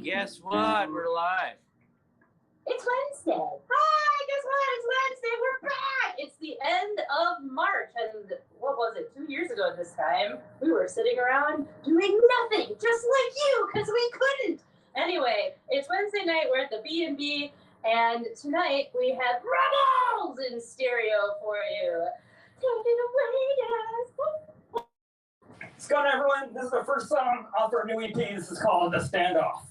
Guess what? We're live. It's Wednesday. Hi, guess what? It's Wednesday. We're back. It's the end of March. And what was it? 2 years ago this time, we were sitting around doing nothing, just like you, because we couldn't. Anyway, it's Wednesday night. We're at the B&B. And tonight we have Rebels in stereo for you. Take it away, guys. What's going on, everyone? This is the first song off our new EP. This is called The Standoff.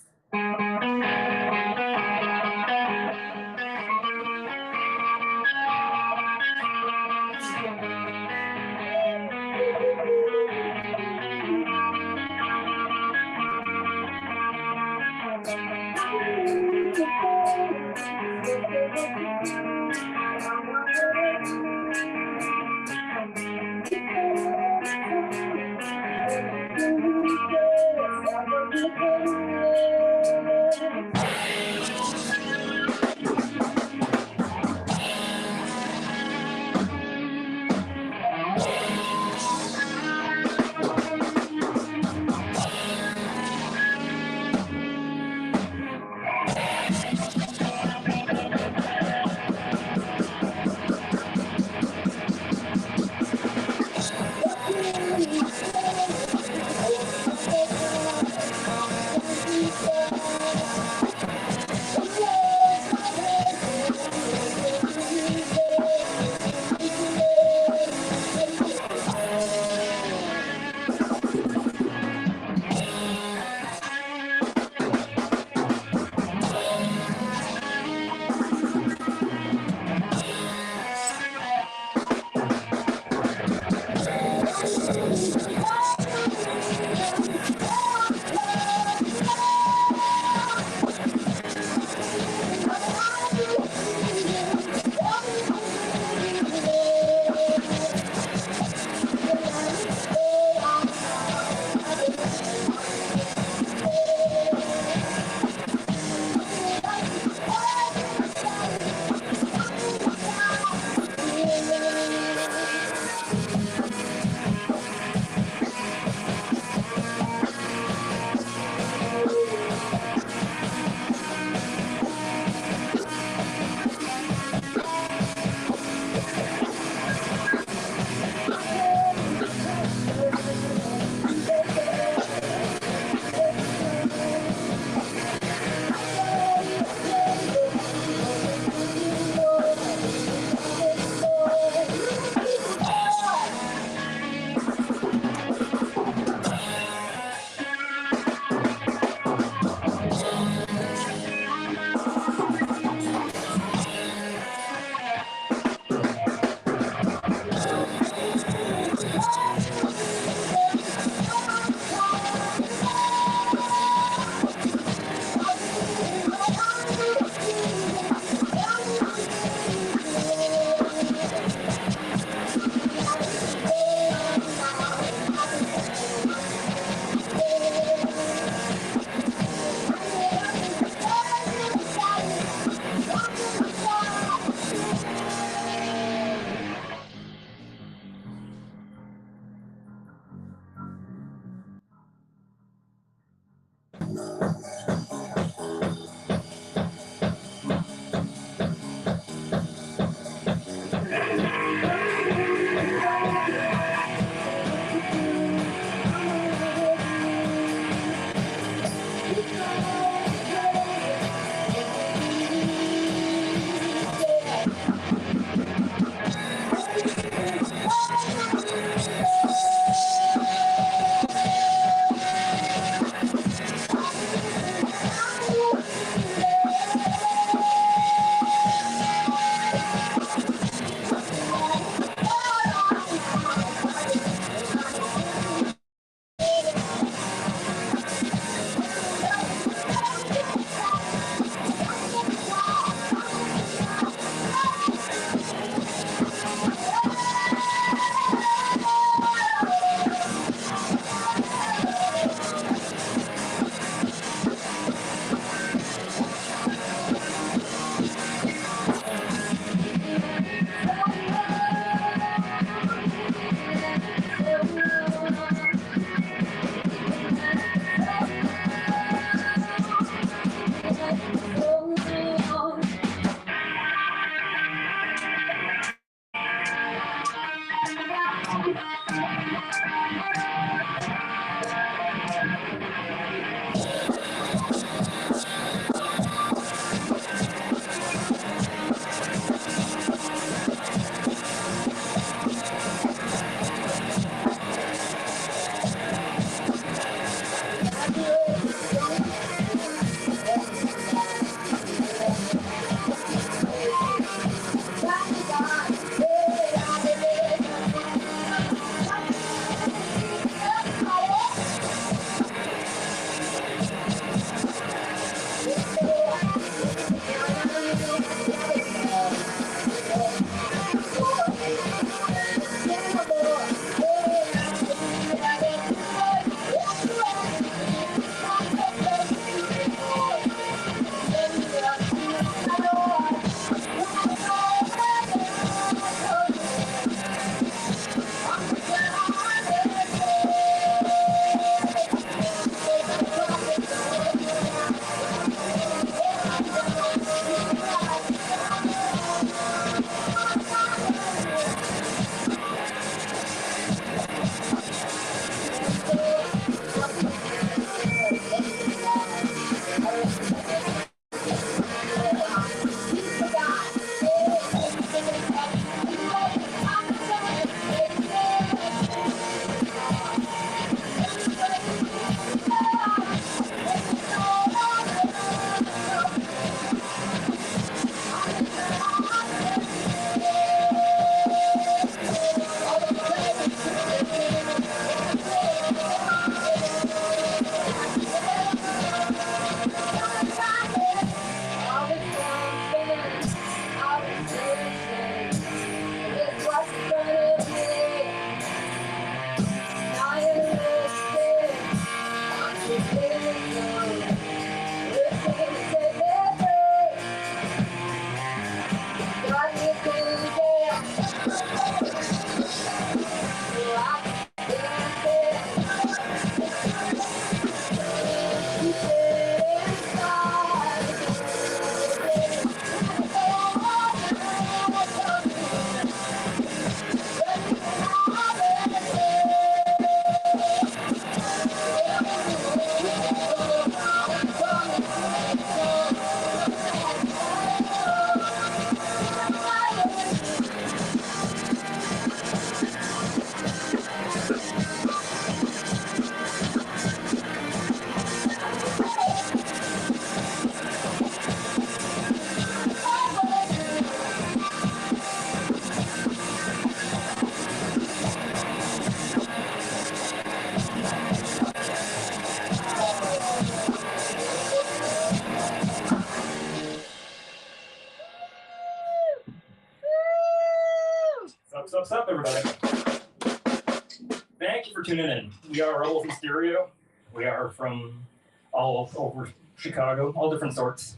for tuning in. We are Rebels in Stereo. We are from all over Chicago, all different sorts.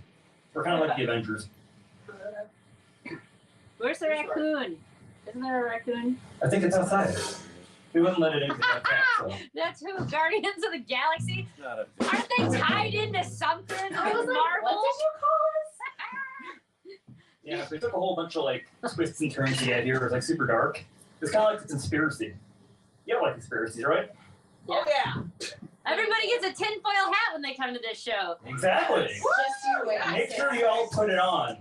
We're kind of like the Avengers. Where's the raccoon? Isn't there a raccoon? I think it's outside. We wouldn't let it into that cat, so. That's who? Guardians of the Galaxy? Not a Aren't they tied into something with Marvel? What did you call us? Yeah, so we took a whole bunch of like twists and turns to get here. It was like super dark. It's kind of like a conspiracy. You like conspiracies, right? Oh, yeah. Everybody gets a tinfoil hat when they come to this show. Exactly. Just you wait. Make sure you all put it on.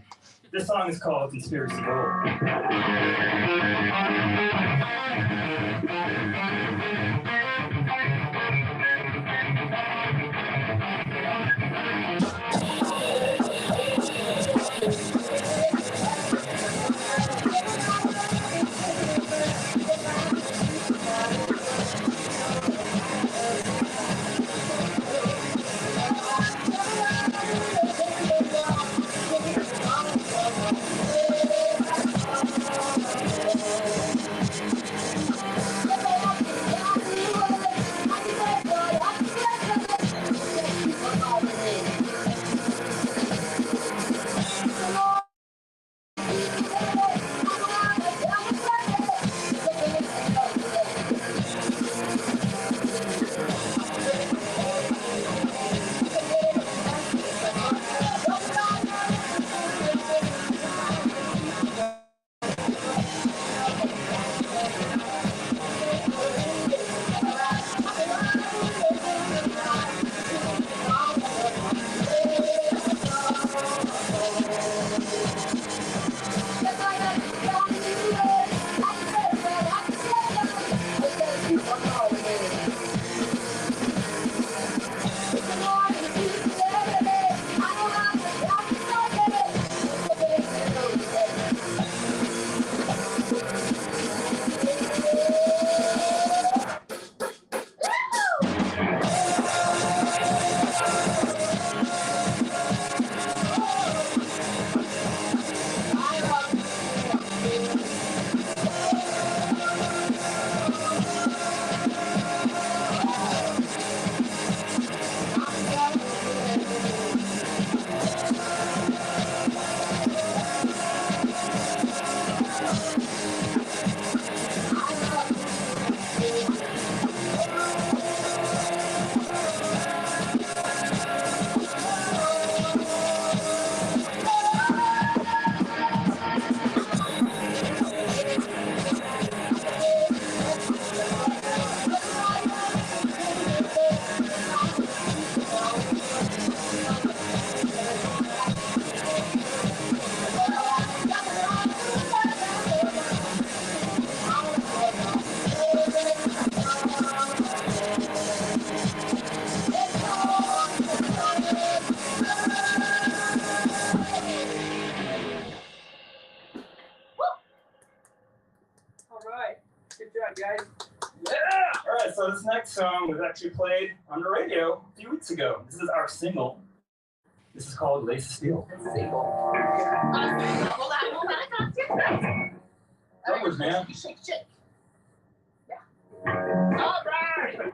This song is called Conspiracy Gold. guys. Yeah! Alright, so this next song was actually played on the radio a few weeks ago. This is our single. This is called Lace of Steel. Hold on. I can't do that. Numbers, man. Shake, shake. All right.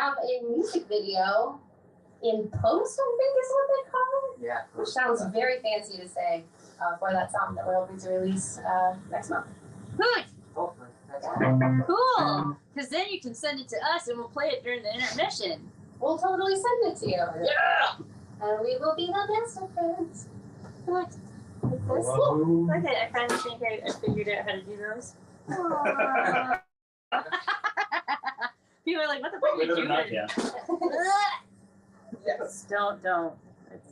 have a music video in post, I think is what they call it. Yeah. Which sounds very fancy to say for that song that we're hoping to release next month. Good. Hopefully. That's Cool. Because then you can send it to us and we'll play it during the intermission. We'll totally send it to you. Yeah. And we will be the best of friends. Like this. Whoa. Okay, I finally think I figured out how to do those. People are like, what the fuck are Wait, you they're not doing? yet. Yes. Don't. It's...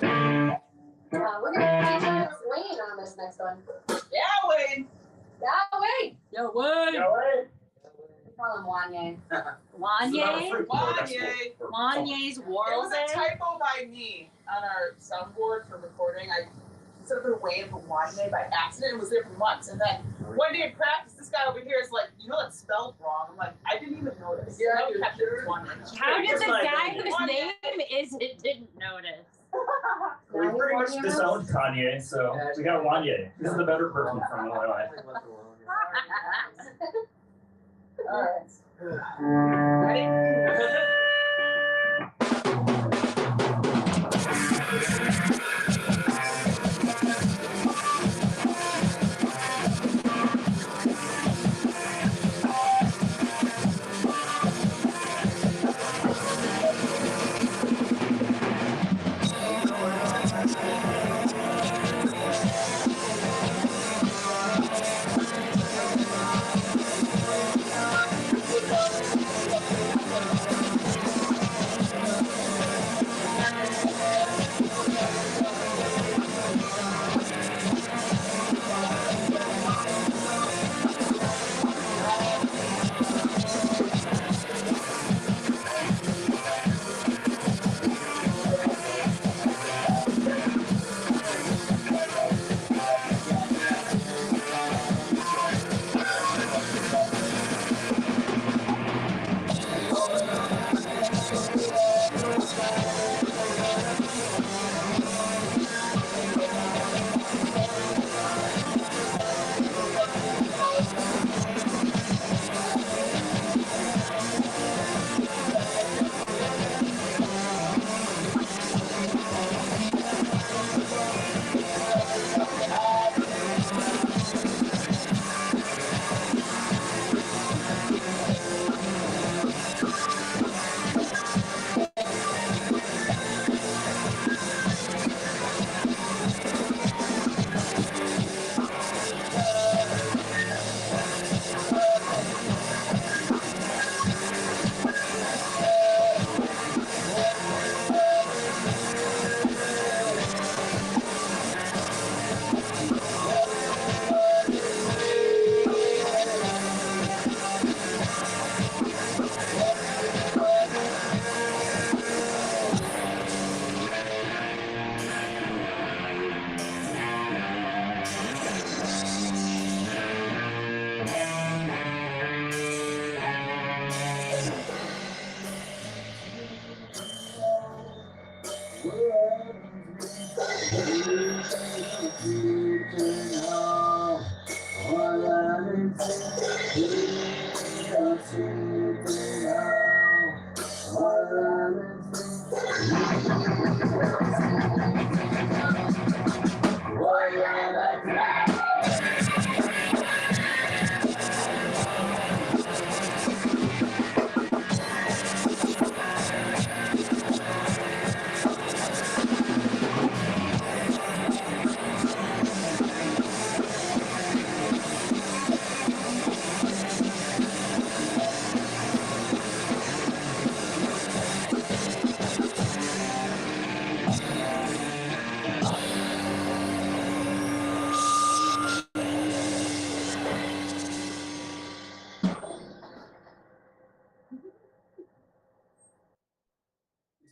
We're going to feature Wayne on this next one. Yeah, Wayne. Yeah, Wayne. Yo, what? Yeah, wait. We call him Wanye. Wanye? Wanye. Wanye's It World was a Day? typo by me on our soundboard for recording. I instead of put Wayne for Wanye by accident. It was there for months, and then one day in practice, this guy over here is like, "You know that's spelled wrong." I'm like, "I didn't even notice." Yeah, I you're kept it as Wanye. How did Here's the my guy thing. whose name is it didn't notice? We pretty much disowned Kanye, so we got Wanye. This is the better person from Illinois. All right. Ready?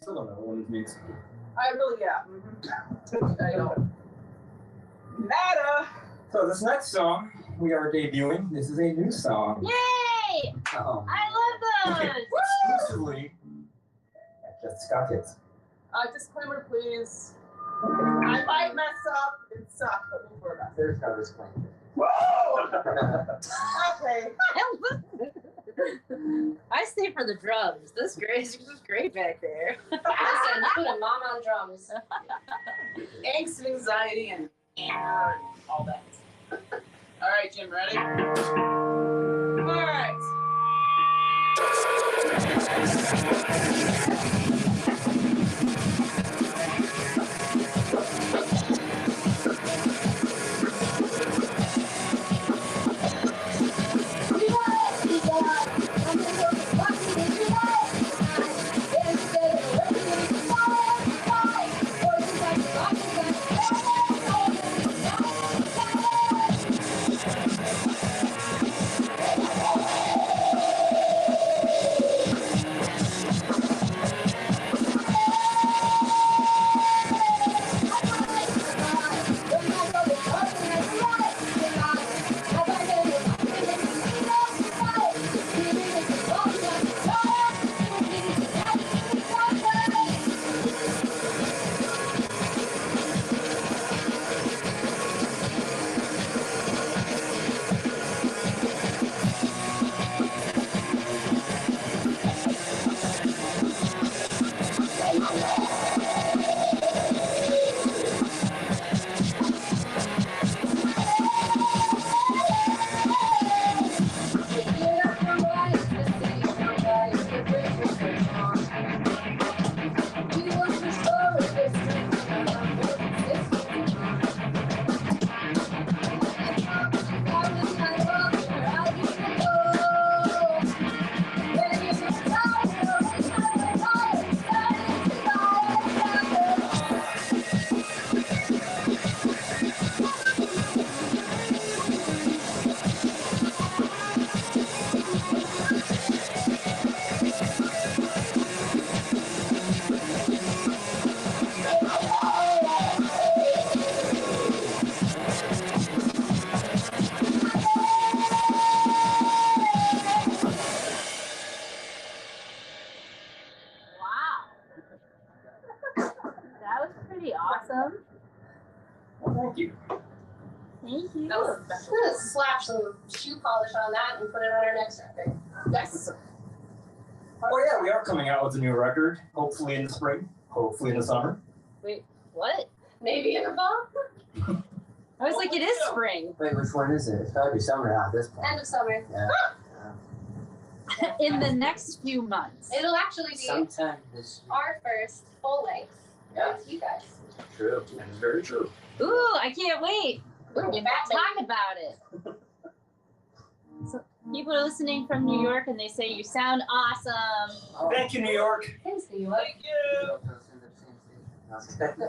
Still don't know what it means. I really, yeah. I know. Nada. So this next song we are debuting. This is a new song. Yay! I love those! Exclusively at Jess Scott Hits. Disclaimer, please. I might mess up and suck, but we'll work on it. There's no disclaimer. Whoa! Okay. I stay for the drums. This is great back there. Listen, put a mom on drums. Angst and anxiety and anger and all that. All right, Jim, ready? All right. Awesome. Well, thank you. Thank you. That was special. I'm gonna slap some shoe polish on that and put it on our next record. Yes. Oh yeah, we are coming out with a new record. Hopefully in the spring. Hopefully in the summer. Wait, what? Maybe in the fall. I was like, it is spring. Wait, which one is it? It's gotta be summer now at this point. End of summer. Yeah. In the next few months. It'll actually be Sometime this year. our first full length Yeah. with you guys. True. That is very true. Ooh, I can't wait. We're Get back back talk about it. So people are listening from New York and they say you sound awesome. Oh. Thank you, New York. Thanks, New York. Thank you. Don't go through the same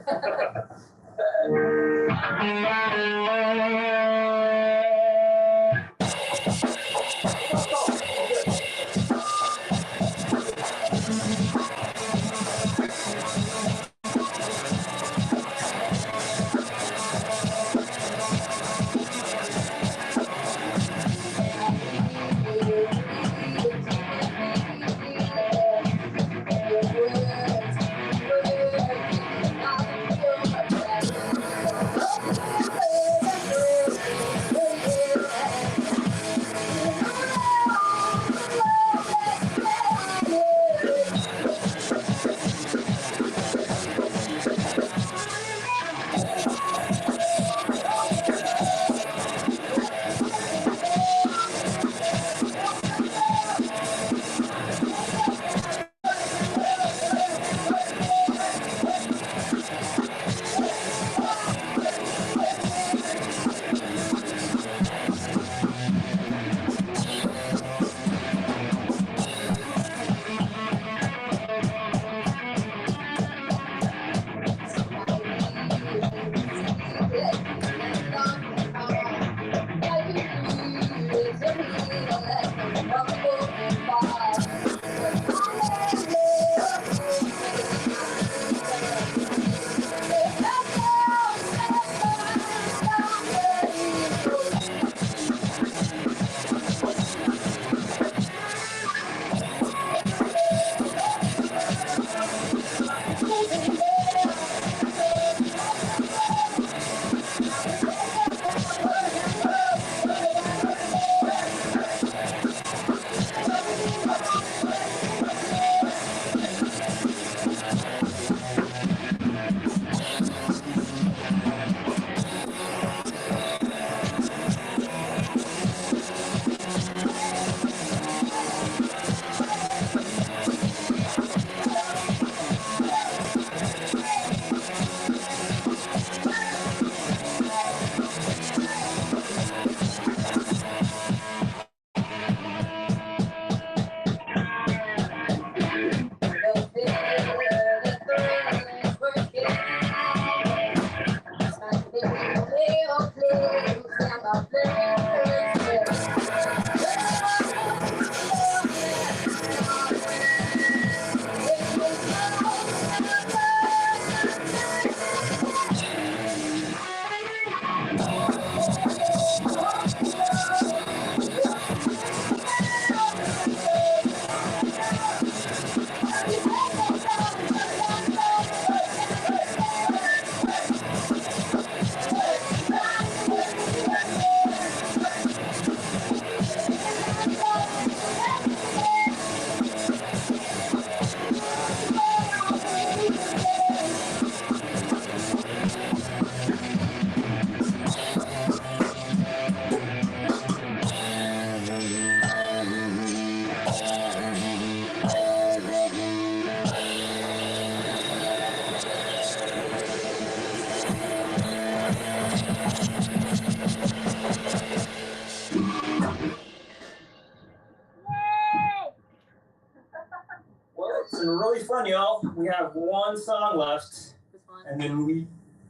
we have one song left, This one. and then we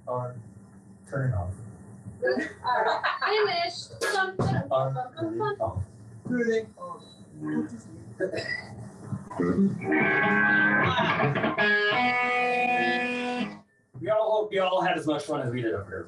are turning off. Finished. Turning off. We all hope you all had as much fun as we did up here.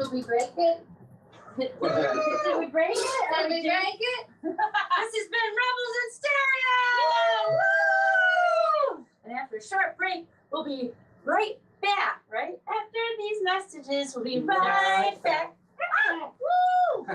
Did we break it? Did we break it? Did we break it? This has been Rebels in Stereo! Woo! And after a short break, we'll be right back. Right after these messages, we'll be right back. Woo!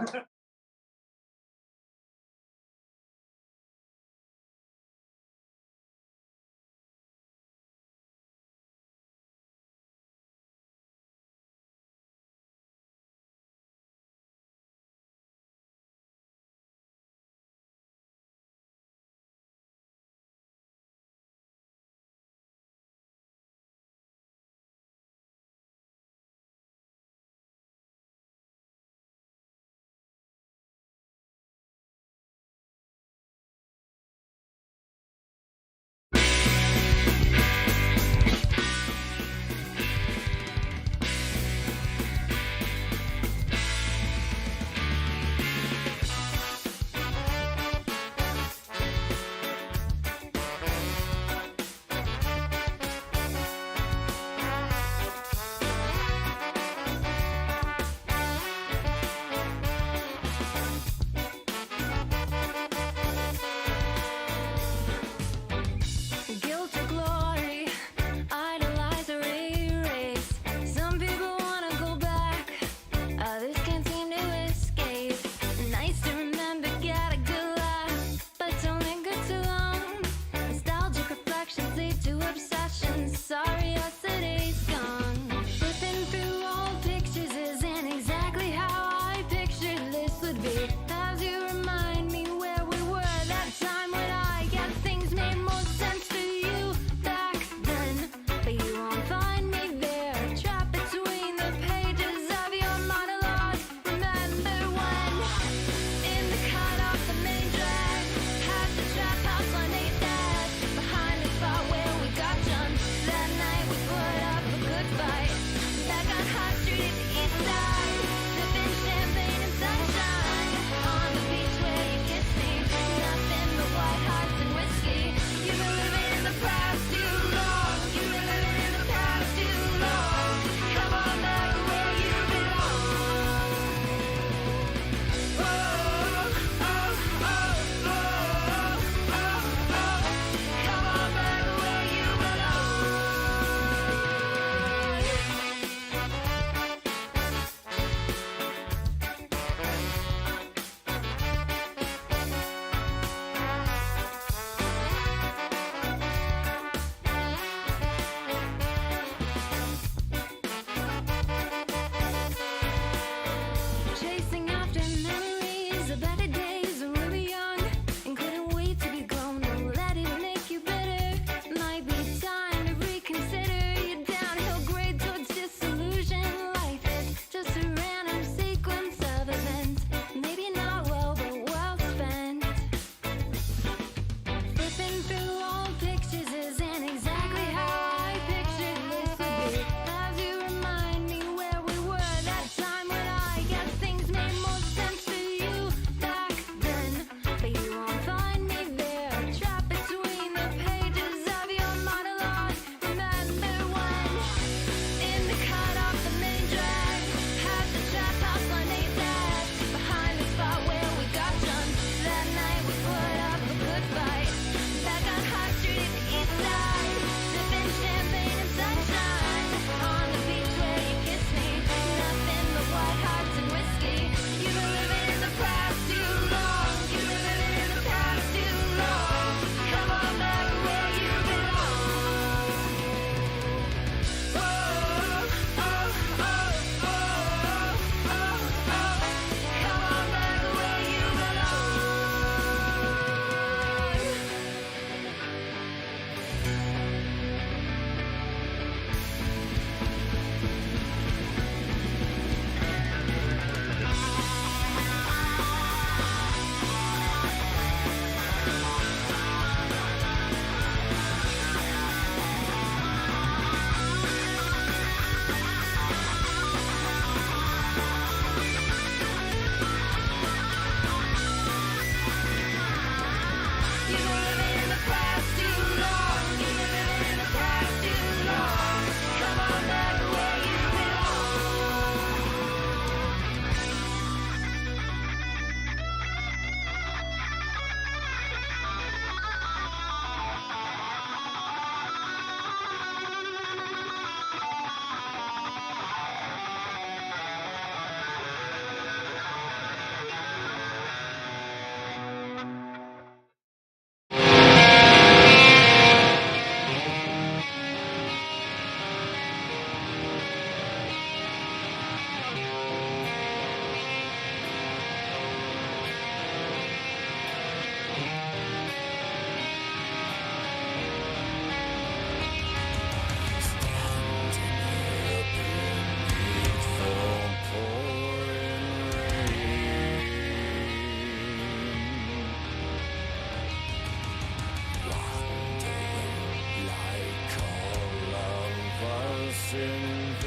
in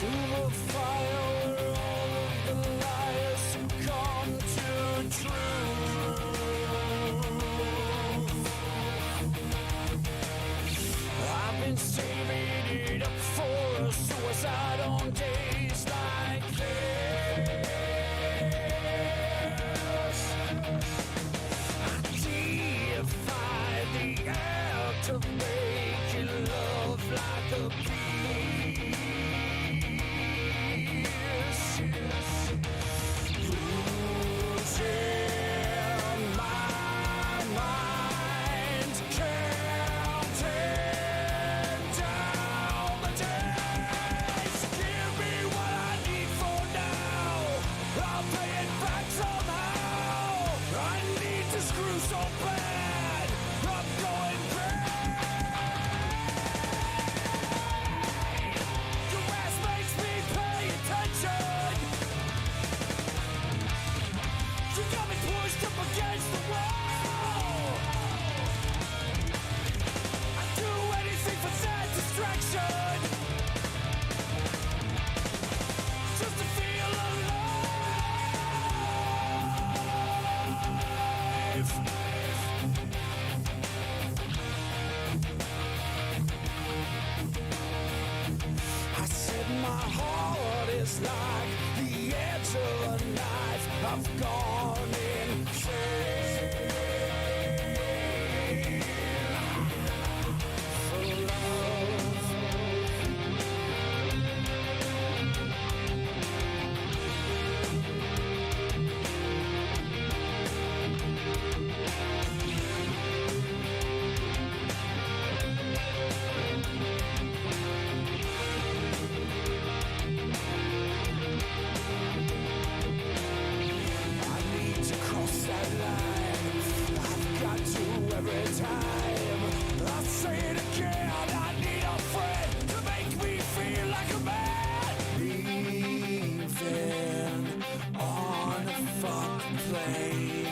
to the fire where all of the liars come to truth. I've been saving it up for a suicide on days like this. I defy the act of making love like a beast. Losing my mind, counting down the days. Give me what I need for now. I'll pay it back somehow. I need to screw so bad. I'm going bad. Your ass makes me pay attention. You got me pushed up against the wall. I'd do anything for that distraction, just to feel alive. I said my heart is like the edge of a knife. I've gone insane for love. I need to cross that line. I've got to every time. I'll say it again. I need a friend to make me feel like a man. Leaving on a fucking plane.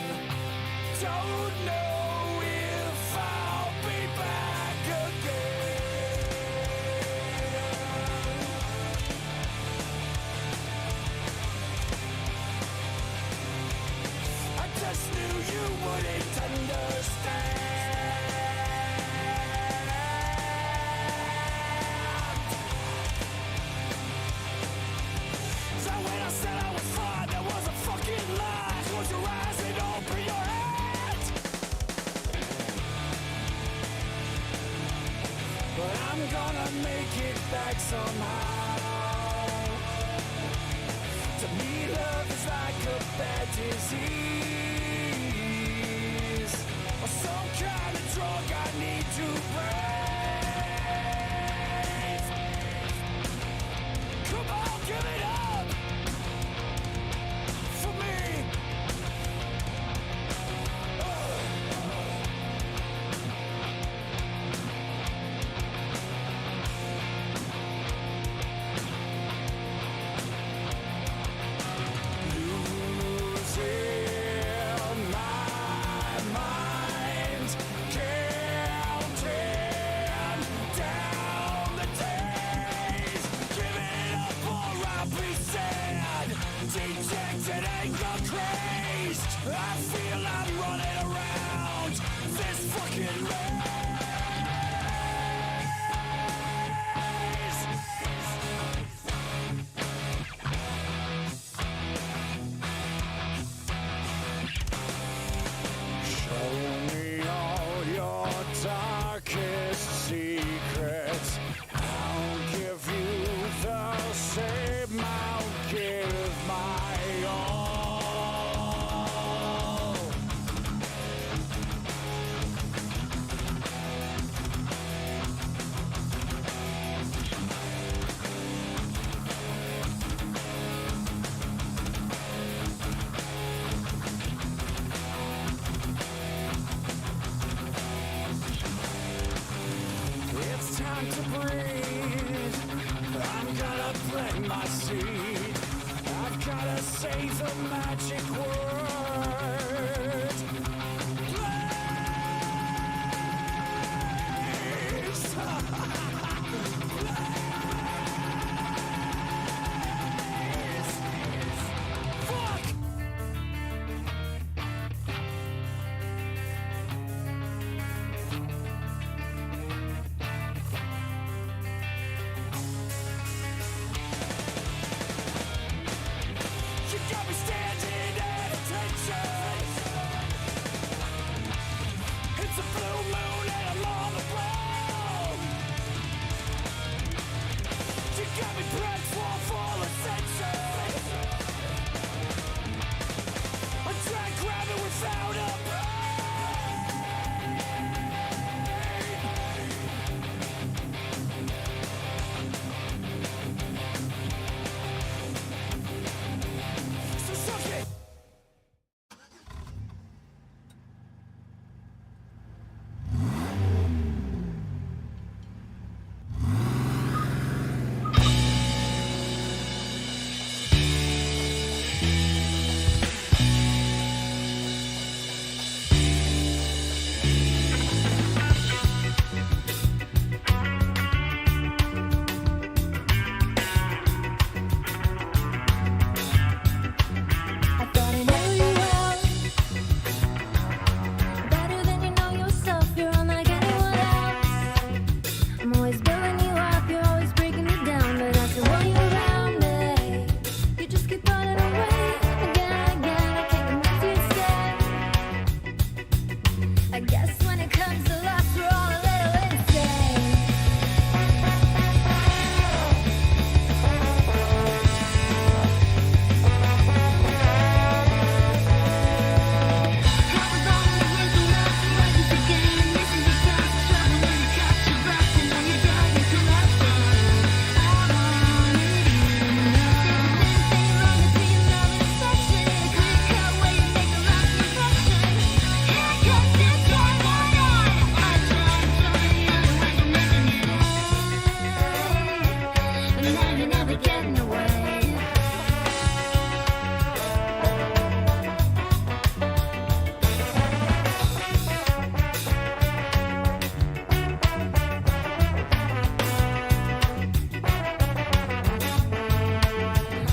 Don't know if I'll be back again. I just knew you wouldn't understand. So when I said I was fine, that was a fucking lie. Close your eyes and open your hands. But I'm gonna make it back somehow. To me, love is like a bad disease, or some kind of drug I need to breathe. Come on, give it up for me. Losing my mind, counting down the days. Giving up or I'll be sad. Dejected, anger crazed. I feel I'm running around this fucking maze. Show me all your darkest secrets. I'll give you the same. I'll give my all. time to breathe. I'm gonna plant my seed. I've gotta say the magic word. Blaze! Fuck! You got me standing at attention. It's a blue moon and I'm on the ground. You got me bred for full ascension. I try to grab it without a brain. So suck it. I thought I knew you well, better than you know yourself. You're unlike anyone else. I'm always building you up, you're always breaking me down. But after when you're around me, you just keep running away again and again. I can't connect to instead. I guess when it comes to lust, we're all a little insane. Getting away.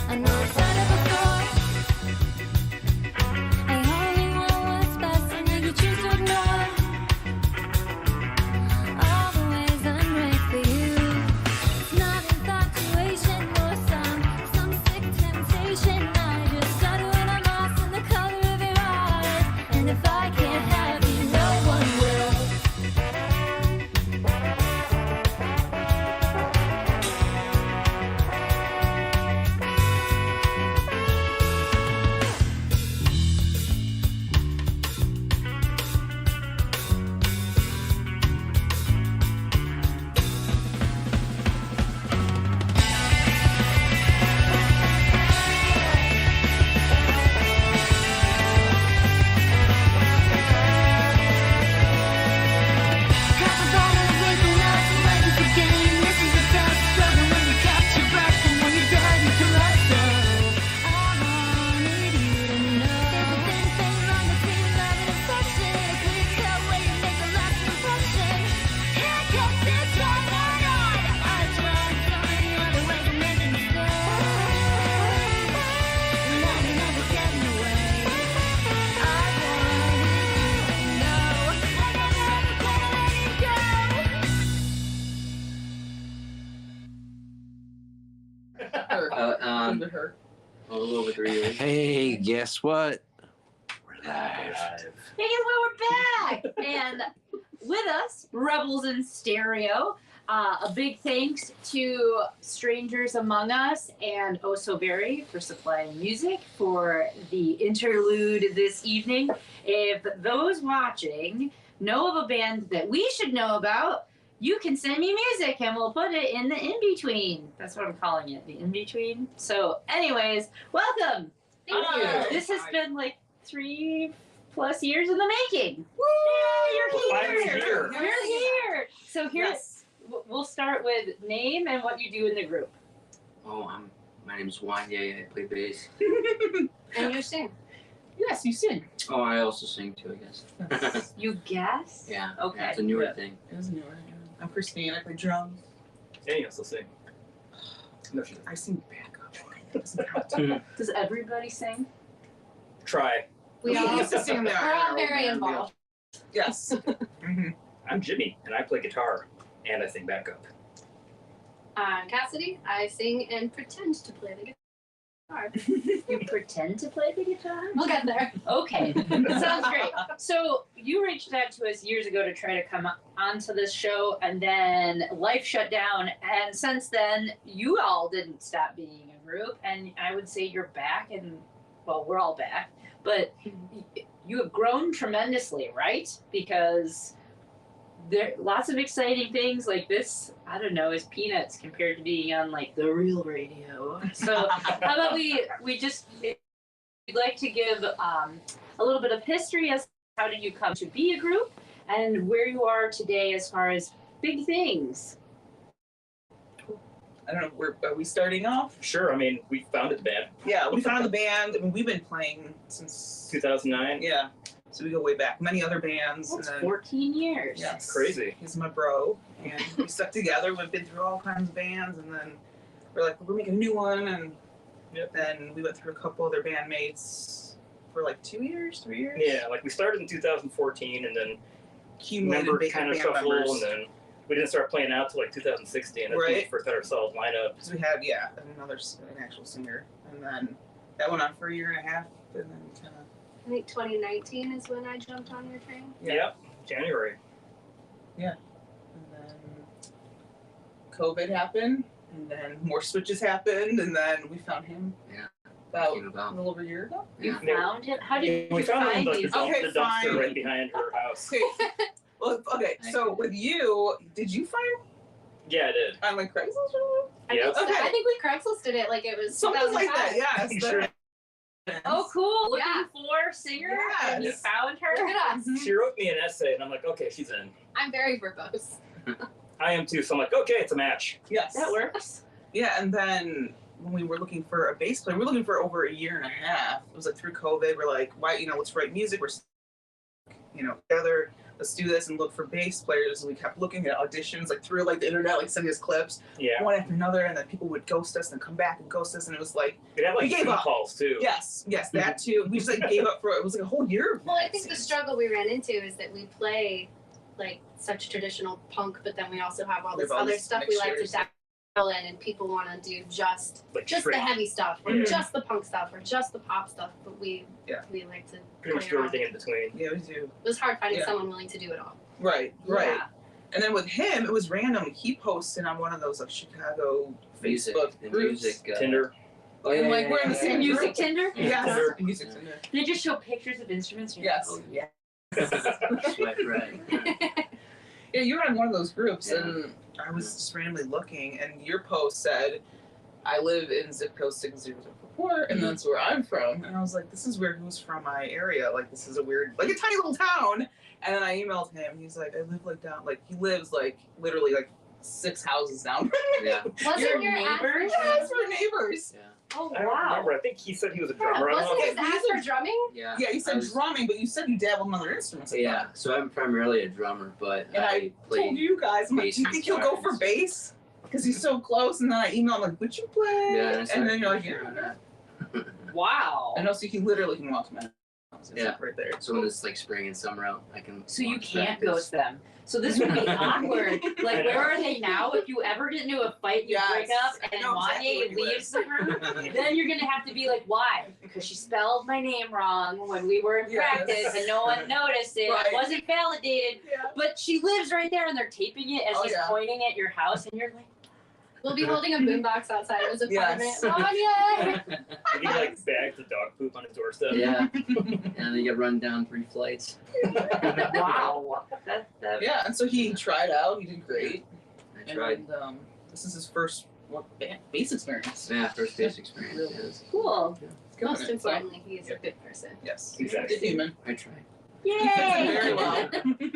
I know I've said it before. I only want what's best, and then you choose to ignore all the ways I'm right for you. It's not infatuation or some sick temptation. I just stutter when I'm lost in the color of your eyes. And if I can't have you, no one will. With her. A little over 3 years. Hey, guess what? We're live. Hey, guess what? We're back! And with us, Rebels in Stereo. A big thanks to Strangers Among Us and Oh So Very for supplying music for the interlude this evening. If those watching know of a band that we should know about, you can send me music and we'll put it in the in-between. That's what I'm calling it, the in-between. So anyways, welcome. Thank you. Hi. This has been like 3+ years in the making. Woo! Finally You're here. here. You're here. So here's, Yes. we'll start with name and what you do in the group. Oh, my name's Wanye. I play bass. And you sing. Yes, you sing. Oh, I also sing too, I guess. You guess? Yeah. Okay. Yeah, it's a newer Yeah. thing. It was newer. I'm Christine. I play drums. And you also sing. No, she I sing backup. It doesn't count. Does everybody sing? Try. We all used to sing in the we're all old very band, involved. Yes. Mhm. I'm Jimmy, and I play guitar, and I sing backup. I'm Cassidy. I sing and pretend to play the guitar. You pretend to play the guitar? We'll get there. Okay, that sounds great. So you reached out to us years ago to try to come onto this show, and then life shut down. And since then, you all didn't stop being a group. And I would say you're back, and well, we're all back. But you have grown tremendously, right? Because there lots of exciting things like this. I don't know, is peanuts compared to being on like the real radio. So how about we just. We'd like to give a little bit of history as how did you come to be a group and where you are today as far as big things. I don't know. Are we starting off? Sure, I mean, we founded the band Yeah, we found the band. I mean, we've been playing since 2009. Yeah, so we go way back. Many other bands. That's and then, 14 years. yes, Crazy. He's my bro, and we stuck together. We've been through all kinds of bands, and then we're like, we're making a new one, and then we went through a couple other bandmates for like 2 years, 3 years. Yeah, like we started in 2014, and then Accumulated member basic kind of band shuffle, members. and then we didn't start playing out till like 2016. That's when we Right. first had our solid lineup. Because we had, an actual singer, and then that went on for a year and a half, and then kind of. I think 2019 is when I jumped on your train. Yeah. Yep, January. And then COVID happened, and then more switches happened, and then we found him. Yeah. About Came a about. little over a year ago. You Yeah. found him? How did We you found find like these? the Okay, dumpster fine. right behind her house. Okay. Well, okay. So with you, did you find Yeah, I did. on like Craigslist or Yeah. think so. Okay. I think we Craiglisted it like it was something like that? 2005. Yes. Sure. Oh, cool. Looking Yeah. for singer and you Yes. found her? Look at us. She wrote me an essay, and I'm like, okay, she's in. I'm very verbose. I am too, so I'm like, okay, it's a match. Yes. That works. Yeah, and then when we were looking for a bass player, we were looking for over a year and a half. It was like through COVID. We're like, why? Let's write music. We're, together. Let's do this and look for bass players. And we kept looking at auditions, like through like the internet, like sending us clips Yeah. one after another, and then people would ghost us and come back and ghost us, and it was like, We had like We gave Zoom up. calls too. yes, that too. We just like gave up for it. It was like a whole year. Of Well, I that, think it the seemed. struggle we ran into is that we play like such traditional punk, but then we also have all We this have all other these stuff we like to mixtures. dabble in, and people want to do just Like the straight, heavy stuff, or Mhm. just the punk stuff, or just the pop stuff. But we Yeah. like to pretty much play do around. everything in between. Yeah, we do. It was hard finding Yeah. someone willing to do it all. Right. Yeah. And then with him, it was random. He posted on one of those like Chicago Music. Facebook The groups. music. Tinder. Oh, And, like, we're in the same Music group. Tinder? Yes. Tinder. Music Tinder. They just show pictures of instruments. And you're Yes. like, oh, yeah. Swipe right. Yeah, you were on one of those groups, Yeah. and I was just randomly looking, and your post said, "I live in zip code 6004, and that's where I'm from." And I was like, "This is weird. Who's from my area? Like, this is a weird, like a tiny little town." And then I emailed him. He's like, "I live like down, like he lives like literally like 6 houses down." Yeah. Wasn't Your your neighbors? Yes, we're neighbors. Yeah. Oh, I don't wow. remember. I think he said he was a drummer. I don't know Wasn't if his ask for drumming? Yeah. Yeah, you I said was- drumming, but you said you dabbled in other instruments. I Yeah. thought. So I'm primarily a drummer, but And I I told play. you guys, I'm like, bass "Do you and think you'll go for guitars. bass?" Because he's so close. And then I emailed him like, "Would you play?" Yeah. And then you're like, sure, "Yeah." yeah. Wow. I know, so you can literally walk to my house. It's Yeah. like right there. So when it's like spring and summer out, I can. So you launch can't practice. ghost them. So this would be awkward. Like, where are they now? If you ever get into a fight, you Yes, break up, I and know exactly Wanye where you leaves the group, then you're gonna have to be like, why? Because she spelled my name wrong when we were in Yes. practice, and no one noticed it. Right. It wasn't validated. Yeah. But she lives right there, and they're taping it as Oh, he's yeah. pointing at your house, and you're like, We'll be holding a boombox outside of his apartment. Yes. Wanye! He like bags of dog poop on his doorstep. Yeah. And then you get run down 3 flights. wow. That Yeah, and so he tried out. He did great. I tried. And this is his first bass experience. Yeah, first bass experience. Really? Yes. cool. He's killing Most it, so- importantly, he is a good person. Yes. Exactly. Good human. I tried. Very well.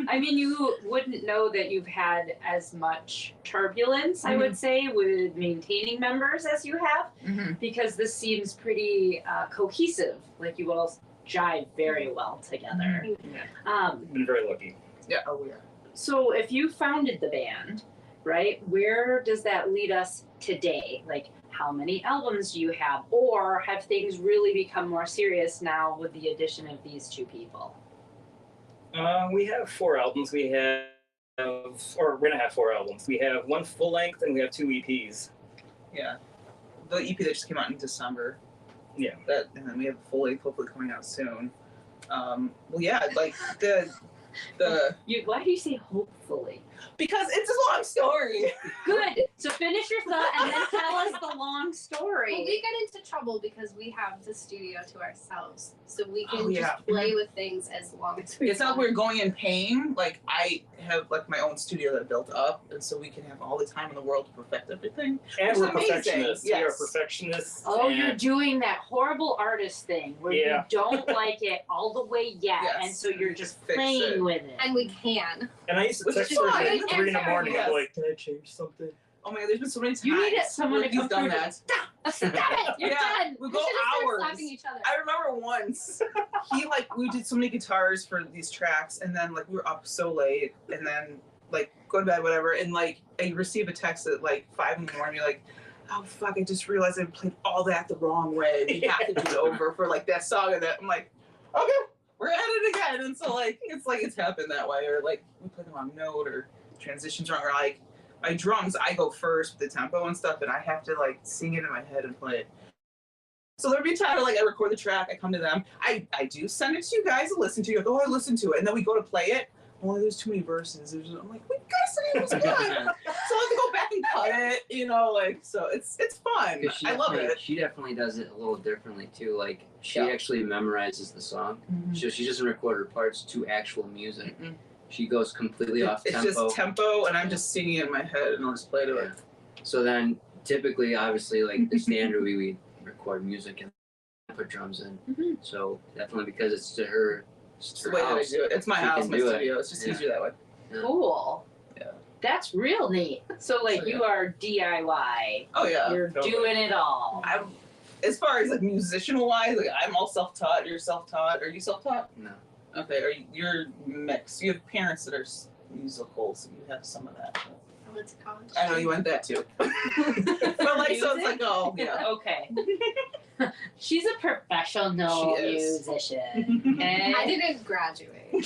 I mean, you wouldn't know that you've had as much turbulence, I would say, with maintaining members as you have, because this seems pretty cohesive. Like you all jive very well together. I've been very lucky. Yeah. Oh yeah. So if you founded the band, right, where does that lead us today? Like, how many albums do you have? Or have things really become more serious now with the addition of these two people? We have 4 albums. We have, or we're gonna have 4 albums. We have 1 full length and we have 2 EPs. Yeah. The EP that just came out in December. Yeah. That, and then we have a full length hopefully coming out soon. Well, yeah, like the Why do you say hopefully? because it's a long story. Good. So finish your thought and then tell us the long story. Well, we get into trouble because we have the studio to ourselves, so we can yeah. just play with things as long as we It's not want. we're going in pain. Like I have like my own studio that I built up, and so we can have all the time in the world to perfect everything. And Which we're is amazing. perfectionists. We are Yes. perfectionists. Oh, and you're doing that horrible artist thing where Yeah. you don't like it all the way yet, Yes. and so you're just Fix playing it. with it. And we can. And I used to Which text is her fine. at 3 in the morning. Yes. I'm like, can I change something? Oh my god, there's been so many times. You need someone where to you've come done through. that. Stop it! You're Yeah, done. we We go should have started hours. slapping each other. I remember once we did so many guitars for these tracks, and then like we were up so late, and then like go to bed, whatever, and like I receive a text at like 5 in the morning. You're like, oh fuck, I just realized I played all that the wrong way. We have to do it over for like that song and that. I'm like, okay, we're at it again. And so like it's happened that way, or like we play the wrong note, or transitions wrong, or like my drums, I go first with the tempo and stuff, and I have to like sing it in my head and play it. So there'll be a time where like I record the track, I come to them, I do send it to you guys to listen to. You go, oh, I listen to it, and then we go to play it. Only there's too many verses. I'm like, we gotta say it was good. So I have to go back and cut it, you know, like so it's fun. 'Cause I love it. She definitely does it a little differently too. Like she Yeah. actually memorizes the song. So she doesn't record her parts to actual music. Mm-mm. She goes completely off It's tempo. just tempo, and I'm just singing it in my head, and I'll just play to it. So then, typically, obviously, like the standard, we record music and put drums in. Mhm. So definitely because it's to her. It's the way that I do it. It's my She house, can my do it. studio. It's just Yeah. easier that way. Cool. Yeah. That's real neat. So like So, you are DIY. Oh yeah. You're Totally. doing it all. I'm as far as like musicianal wise, like I'm all self-taught. You're self-taught. Are you self-taught? No. Okay. You're mixed. You have parents that are musical, so you have some of that. I went to college. I know you went that too. But like, so it's like, oh yeah. Okay. She's a professional She is. musician. Okay? I didn't graduate.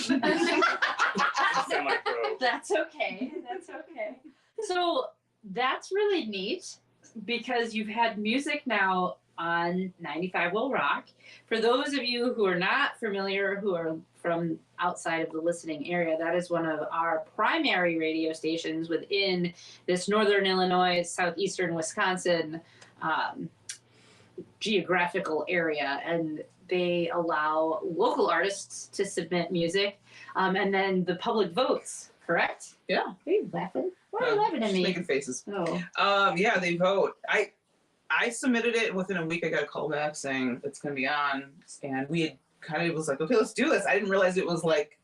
Semi-pro. That's okay. That's okay. So that's really neat because you've had music now on 95 Will Rock. For those of you who are not familiar, who are from outside of the listening area, that is one of our primary radio stations within this northern Illinois, southeastern Wisconsin geographical area. And they allow local artists to submit music. And then the public votes, correct? Yeah. Are you laughing? Why are you laughing at Just me? making faces. Oh. Yeah, they vote. I submitted it, and within a week I got a call back saying it's gonna be on, and we had kind of was like, okay, let's do this. I didn't realize it was like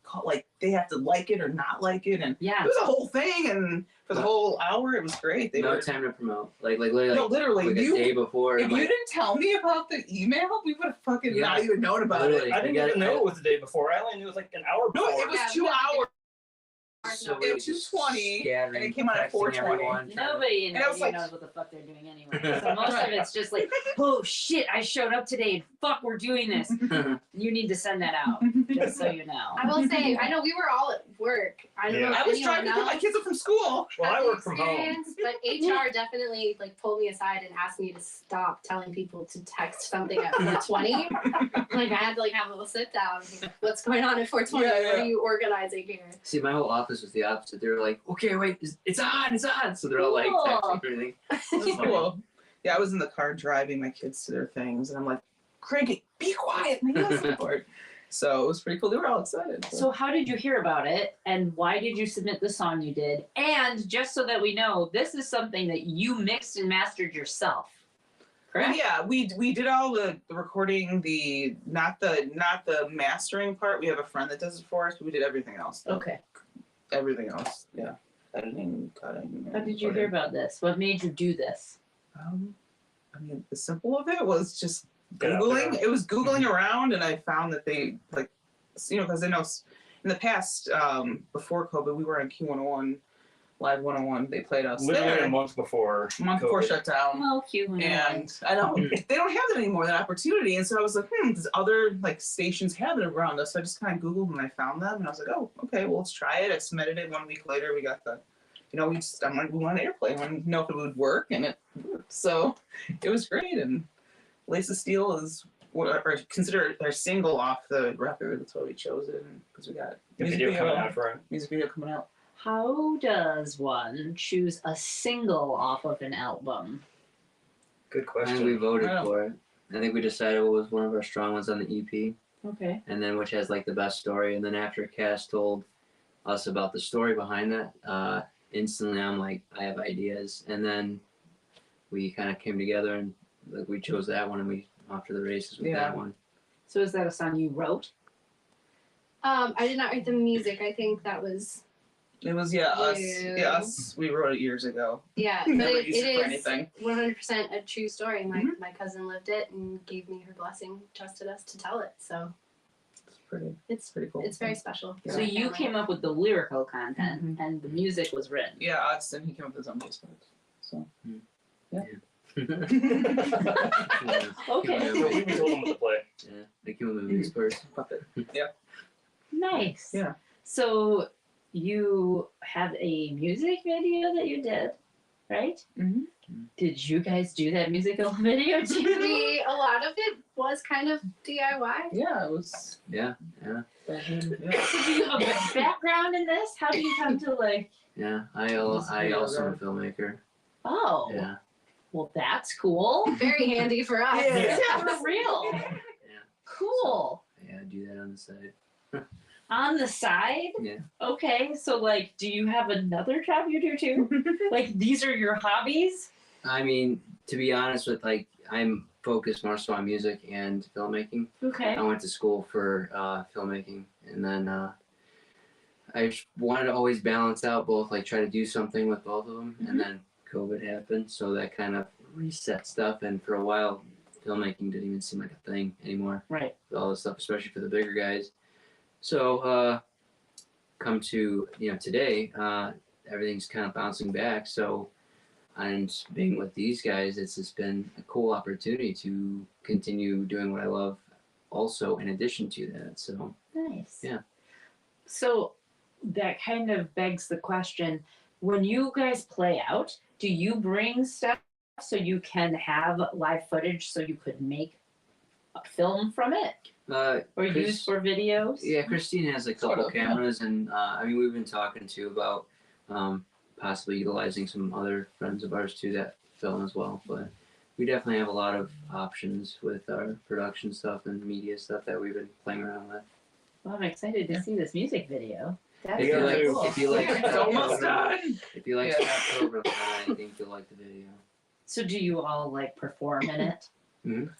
they have to like it or not like it, and Yeah. it was a whole thing. And for the whole hour, it was great. They No were time to promote. Like literally, no, literally. like a You, day before. if I'm you like, didn't tell me about the email, we would have fucking Yeah. not even known about Literally. it. I didn't We got even it. know it was the day before. I only knew it was like an hour No, before. it was Yeah, 2 we had to hours. so it we was just 2:20, scattering, and it came out at texting 4:20. everyone, trying to- Nobody in And I was radio like- knows what the fuck they're doing anyway. So most of it's just like, oh shit, I showed up today and fuck, we're doing this. You need to send that out, just so you know. I will say, I know we were all at work. I don't know Yeah. if I was anyone trying to pick my else kids up from school. Well, I had work the from home. experience, But HR definitely like pulled me aside and asked me to stop telling people to text something at 4:20. Like I had to like have a little sit down. Like, what's going on at 4:20? Yeah, What yeah. are you organizing here? See, my whole office was the opposite. They were like, okay, wait, it's on. So they're all like Cool. texting everything. That's cool. Yeah, I was in the car driving my kids to their things, and I'm like, Cranky, be quiet. Maybe that's the part. So it was pretty cool. They were all excited. So how did you hear about it, and why did you submit the song you did? And just so that we know, this is something that you mixed and mastered yourself. correct? Yeah, we did all the recording, the not the mastering part. We have a friend that does it for us, but we did everything else. Okay. Everything else, yeah. Editing, cutting. How did you hear about this? What made you do this? I mean, the simple of it was just Get out Googling. there. It was Googling around, and I found that they, like, you know, because I know in the past, before COVID, we were on Q101, Live 101. They played us Literally there. a month before. Month before COVID. shutdown. Well, Q And I don't, they don't have that anymore, that opportunity. And so I was like, does other like stations have it around us? So I just kind of Googled and I found them, and I was like, oh, okay, well, let's try it. I submitted it. 1 week later, we got the, we wanted airplay. I wanted to know if it would work, and it worked. So it was great. And Lace of Steel is consider our single off the record. That's why we chose it, because we got The video coming out for it. music video coming out. How does one choose a single off of an album? Good And we question. voted Wow. for it. I think we decided what was one of our strong ones on the EP, Okay. and then which has like the best story. And then after Cass told us about the story behind that, instantly I'm like, I have ideas. And then we kind of came together and like we chose that one, and we off to the races with that one. So is that a song you wrote? I did not write the music. I think that was It was us. You. Yeah, us. We wrote it years ago. yeah, but Never it used it for is anything. 100% a true story. Mm-hmm. My cousin lived it and gave me her blessing, trusted us to tell it. So It's pretty it's cool. it's very special. for So my you family. came up with the lyrical content and the music was written. Yeah, us, and he came up with his own bass parts. So Yeah. Okay. So we told them to play. Yeah, they came with movies first. puppet. Nice. Yeah. So you have a music video that you did, right? Mhm. Did you guys do that musical video too? A lot of it was kind of DIY. Yeah, it was. Yeah. Yeah. So do you have a background in this? How do you come to like? Yeah, I also am a filmmaker. Oh. Yeah. Well, that's cool. Very handy for us. Yeah, for real. Yeah. Cool. Yeah, I do that on the side. On the side? Yeah. Okay, so like, do you have another job you do too? Like, these are your hobbies? I mean, to be honest with I'm focused more so on music and filmmaking. Okay. I went to school for filmmaking, and then I just wanted to always balance out both, like try to do something with both of them, and then COVID happened, so that kind of reset stuff. And for a while, filmmaking didn't even seem like a thing anymore. Right. With all this stuff, especially for the bigger guys. So come to today, everything's kind of bouncing back. So, and being with these guys, it's just been a cool opportunity to continue doing what I love also in addition to that. So Nice. Yeah. So that kind of begs the question, when you guys play out, do you bring stuff so you can have live footage so you could make a film from it? Or use for videos? Yeah, Christine has a couple Sort of, yeah. cameras, and I mean, we've been talking to about possibly utilizing some other friends of ours too that film as well. But we definitely have a lot of options with our production stuff and media stuff that we've been playing around with. Well, I'm excited to see this music video. That's If you really like, cool. if you like, It's almost done. If you like Yeah. Scott Pilgrim, I think you'll like the video. So do you all like perform in it?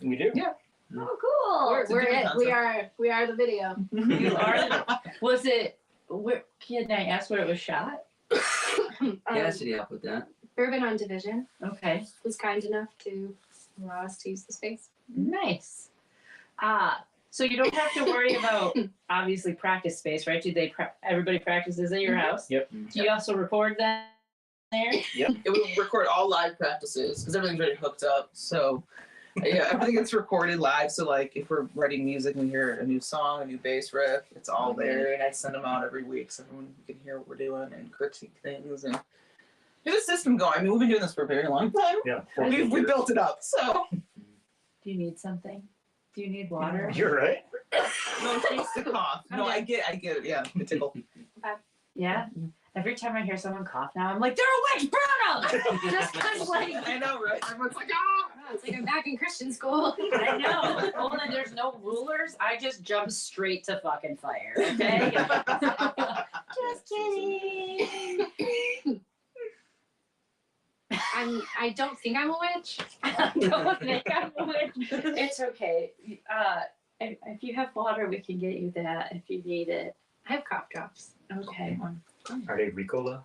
We do. Yeah. Oh, cool. We're different it. concept. We are the video. You are. Was it? Where? Can I ask where it was shot? Cassidy helped with that. Urban on Division Okay. was kind enough to allow us to use the space. Nice. So you don't have to worry about obviously practice space, right? Do they? Everybody practices at your house. Yep. Do you also record that there? We record all live practices because everything's already hooked up. So yeah, everything gets recorded live. So like if we're writing music and we hear a new song, a new bass riff, it's all there. And I send them out every week so everyone can hear what we're doing and critique things and get a system going. I mean, we've been doing this for a very long time. Yeah. We built it up. So Do you need something? Do you need water? You're right. no, thanks to cough. No, I get it. Yeah, the tickle. Yeah. Every time I hear someone cough now, I'm like, they're a witch, burn them! Just 'cause, like, I know, right? Everyone's like, ah. Wow, it's like I'm back in Christian school. I know. Only there's no rulers. I just jump straight to fucking fire. Okay. Just kidding. I don't think I'm a witch. Don't think I'm with. It's okay. If you have water, we can get you that if you need it. I have cough drops. Okay. Are they Ricola?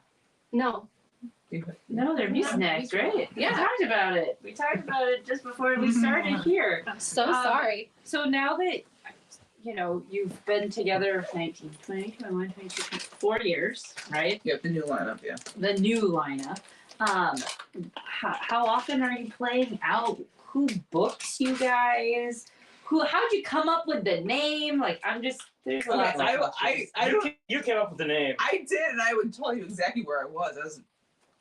No. No, they're Mucinex, right? Yeah. We talked about it. We talked about it just before we started here. I'm so Um, sorry. So now that, you've been together 19, 20, 21, 22, 4 years, right? Yep, the new lineup, yeah. The new lineup. How often are you playing out? Who books you guys? How'd you come up with the name? There's a lot. I don't. You came up with the name. I did, and I would tell you exactly where I was.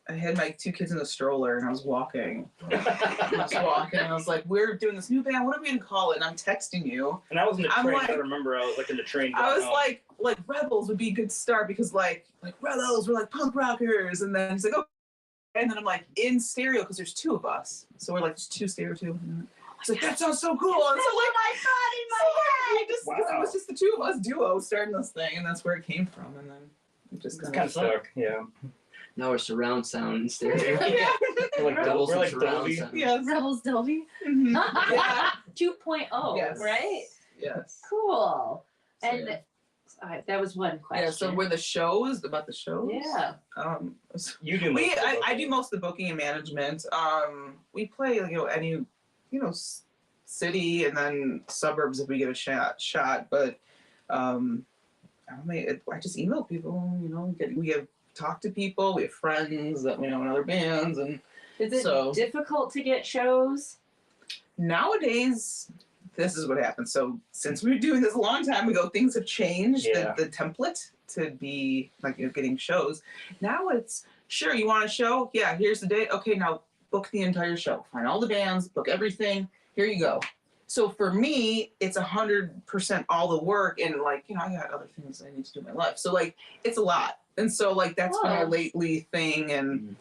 I had my 2 kids in the stroller, and I was walking. And I was like, "We're doing this new band. What are we gonna call it?" And I'm texting you. And I was in the I'm train. like- I remember I was in the train. I was going home. like Rebels would be a good start because like Rebels were like punk rockers, and then he's like, "Oh," and then I'm like in stereo because there's 2 of us, so we're like just 2 stereo 2. He's like, "That sounds so cool." And so like I thought in my head. because it was just the 2 of us duo starting this thing, and that's where it came from, and then it just It's kind of stuck. Yeah. Now we're surround sound and stereo. yeah. We're like Doubles we're and like surround Dolby. sound. Yes. Rebels Dolby. Mhm. Yeah. 2.0, Yes. right? Yes. Cool. So, And that was one question. yeah. So where the shows about the shows? Yeah. You do. I do most of the booking and management. We play any city and then suburbs if we get a shot. But I just email people. We have talked to people. We have friends that in other bands, and Is it So- difficult to get shows? nowadays this is what happens. So since we were doing this a long time ago, things have changed. Yeah. The template to be like getting shows. Now it's sure you want a show. Yeah, here's the date. Okay, now book the entire show. Find all the bands. Book everything. Here you go. So for me, it's 100% all the work, and I got other things I need to do in my life. So it's a lot, and so that's been a lately thing, and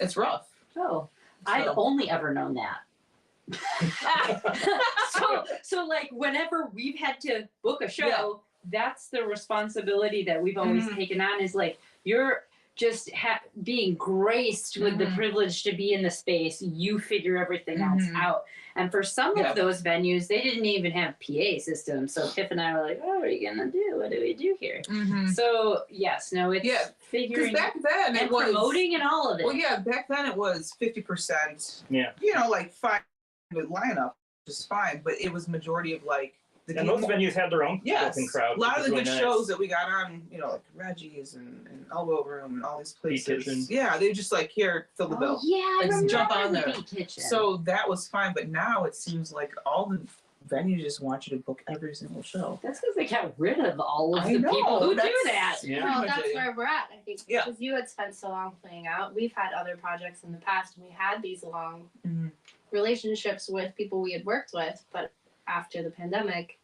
it's rough. Oh, I've only ever known that. so whenever we've had to book a show, that's the responsibility that we've always taken on is you're just being graced with the privilege to be in the space. You figure everything else out. And for some of those venues, they didn't even have PA systems. So Tiff and I were like, "Oh, what are you gonna do? What do we do here?" So yes, no, it's figuring Because back then and it was promoting and all of it. Well, yeah, back then it was 50%. Yeah. Fine with lineup, which is fine, but it was majority of the And most venues had their own yes, booking crowd. a lot of which the is good really shows nice. that we got on, Reggie's and Elbow Room and all these Beat places. Kitchen. Yeah, they just here, fill the bill. Yeah, I Let's remember jump on the there. Beat Kitchen. So that was fine, but now it seems like all the venues just want you to book every single show. that's because they got rid of all of I the know, people who do that's- that. Yeah. Well, much that's it. where we're at, I think. Yeah. Because you had spent so long playing out. We've had other projects in the past, and we had these long relationships with people we had worked with, but after the pandemic,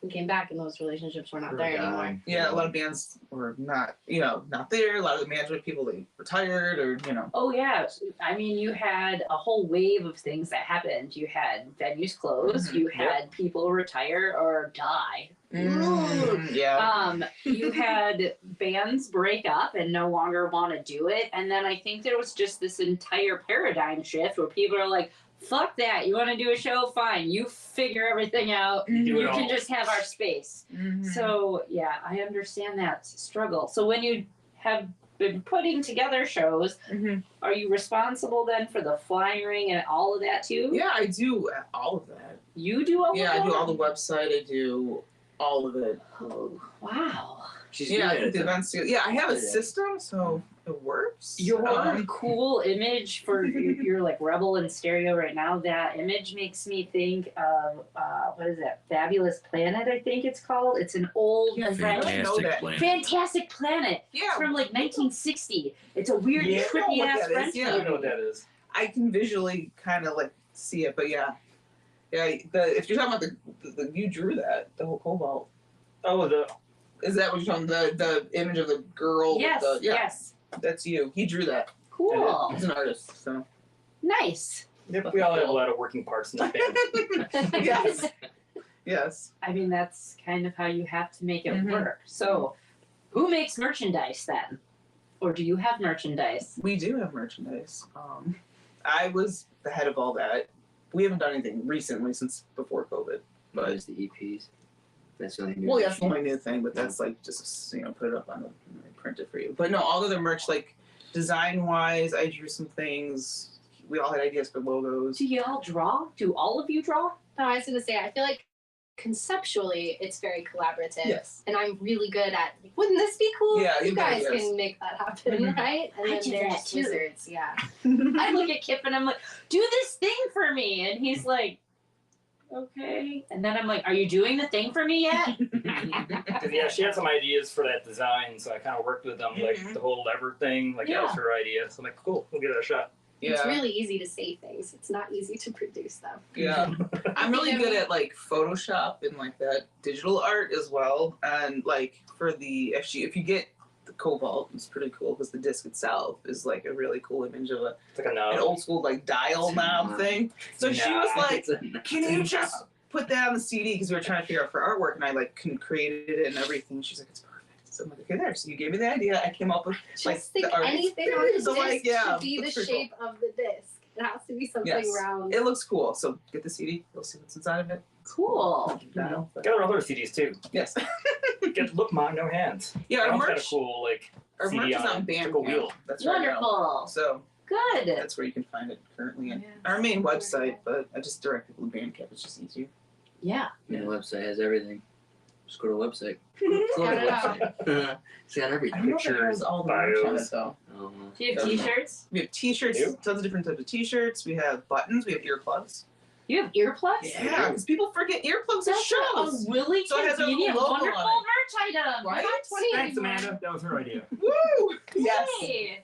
we came back and those relationships were not there anymore. Yeah, a lot of bands were not there. A lot of the management people, they retired or, Oh yeah, I mean you had a whole wave of things that happened. You had venues close. You had people retire or die. Yeah. You had bands break up and no longer want to do it, and then I think there was just this entire paradigm shift where people are like, "Fuck that! You want to do a show? Fine. You figure everything out. Do You it can all. just have our space." So yeah, I understand that struggle. So when you have been putting together shows, are you responsible then for the flyering and all of that too? Yeah, I do all of that. You do all of that? I do all the website. I do all of it. Oh, wow. She's Yeah, I good think at the that. events. Yeah, I have a system, so it works. Your cool image for your Rebel in stereo right now, that image makes me think of, what is that? Fabulous Planet, I think it's called. It's an old Yeah, French. Fantastic plan. Fantastic Planet. Yeah, It's from 1960. It's a weird, Yeah, I know trippy what ass that is, French yeah. I movie. don't know what that is. I can visually kind of see it, but yeah. If you're talking about the you drew that, the whole Cobalt. Oh, Is that what you're talking? The image of the girl. Yes, with the, yeah, yes. that's you. He drew that. Cool. He's an artist, so. Nice. we all have a lot of working parts in this band. Yes. Yes. I mean, that's kind of how you have to make it Mhm. work. So, who makes merchandise then? Or do you have merchandise? We do have merchandise. I was the head of all that we haven't done anything recently since before COVID. But But it's the EPs. That's the only new. well, yeah, that's the only new thing. But that's like just put it up on the print it for you. But no, all of the merch like design wise, I drew some things. We all had ideas for logos. Do y'all draw? Do all of you draw? No, I was gonna say I feel like conceptually it's very collaborative. Yes. And I'm really good at like, wouldn't this be cool? Yeah, you you guys guys. can make that happen, Mhm. right? And I then do they're that just too. wizards, yeah. I look at Kip and I'm like, do this thing for me. And he's like, okay. And then I'm like, are you doing the thing for me yet? Because yeah, she had some ideas for that design, so I kind of worked with them, like Mhm. the whole lever thing. Like that was her idea, so I'm like, cool, we'll give it a shot. It's Yeah. really easy to say things. It's not easy to produce them. Yeah. I'm really good at like Photoshop and like that digital art as well. And like for the if you get the Cobalt, it's pretty cool because the disc itself is like a really cool image of It's like a knob. an old school like dial knob thing. So she was like, It's a- "Can you just put that on the CD?" Because we were trying to figure out for artwork, and I like created it and everything. She's like, "It's perfect." So I'm like, "Okay, there." So you gave me the idea. I came up with Just like think the art. anything on the disc So, like, yeah, should be the that's pretty shape of the disc. It has to be something Yes. round. It looks cool. So get the CD. You'll see what's inside of it. Cool. Dial. Got our other CDs too. Yes. Get look, mom, no hands. Yeah, That our one's got a merch. cool like Our CD merch is on on it. It's like a Bandcamp. wheel. That's right now. Wonderful. So Good. that's where you can find it currently in Yeah. our main website, but I just direct people to Bandcamp. It's just easier. Yeah. The website has everything. Just go to the website. Go to the Got it website. It's got I everything. don't know if it has all the merch on it bios. though. Oh, Do you have t-shirts? We have t-shirts, You? tons of different types of t-shirts. We have buttons. We have earplugs. You have earplugs? Yeah, because people forget earplugs at That's shows. a really So it has a convenient, logo on wonderful it. merch item. Right? Not 20 Thanks, anymore. Amanda. That was her idea. Woo! Yes. Hey.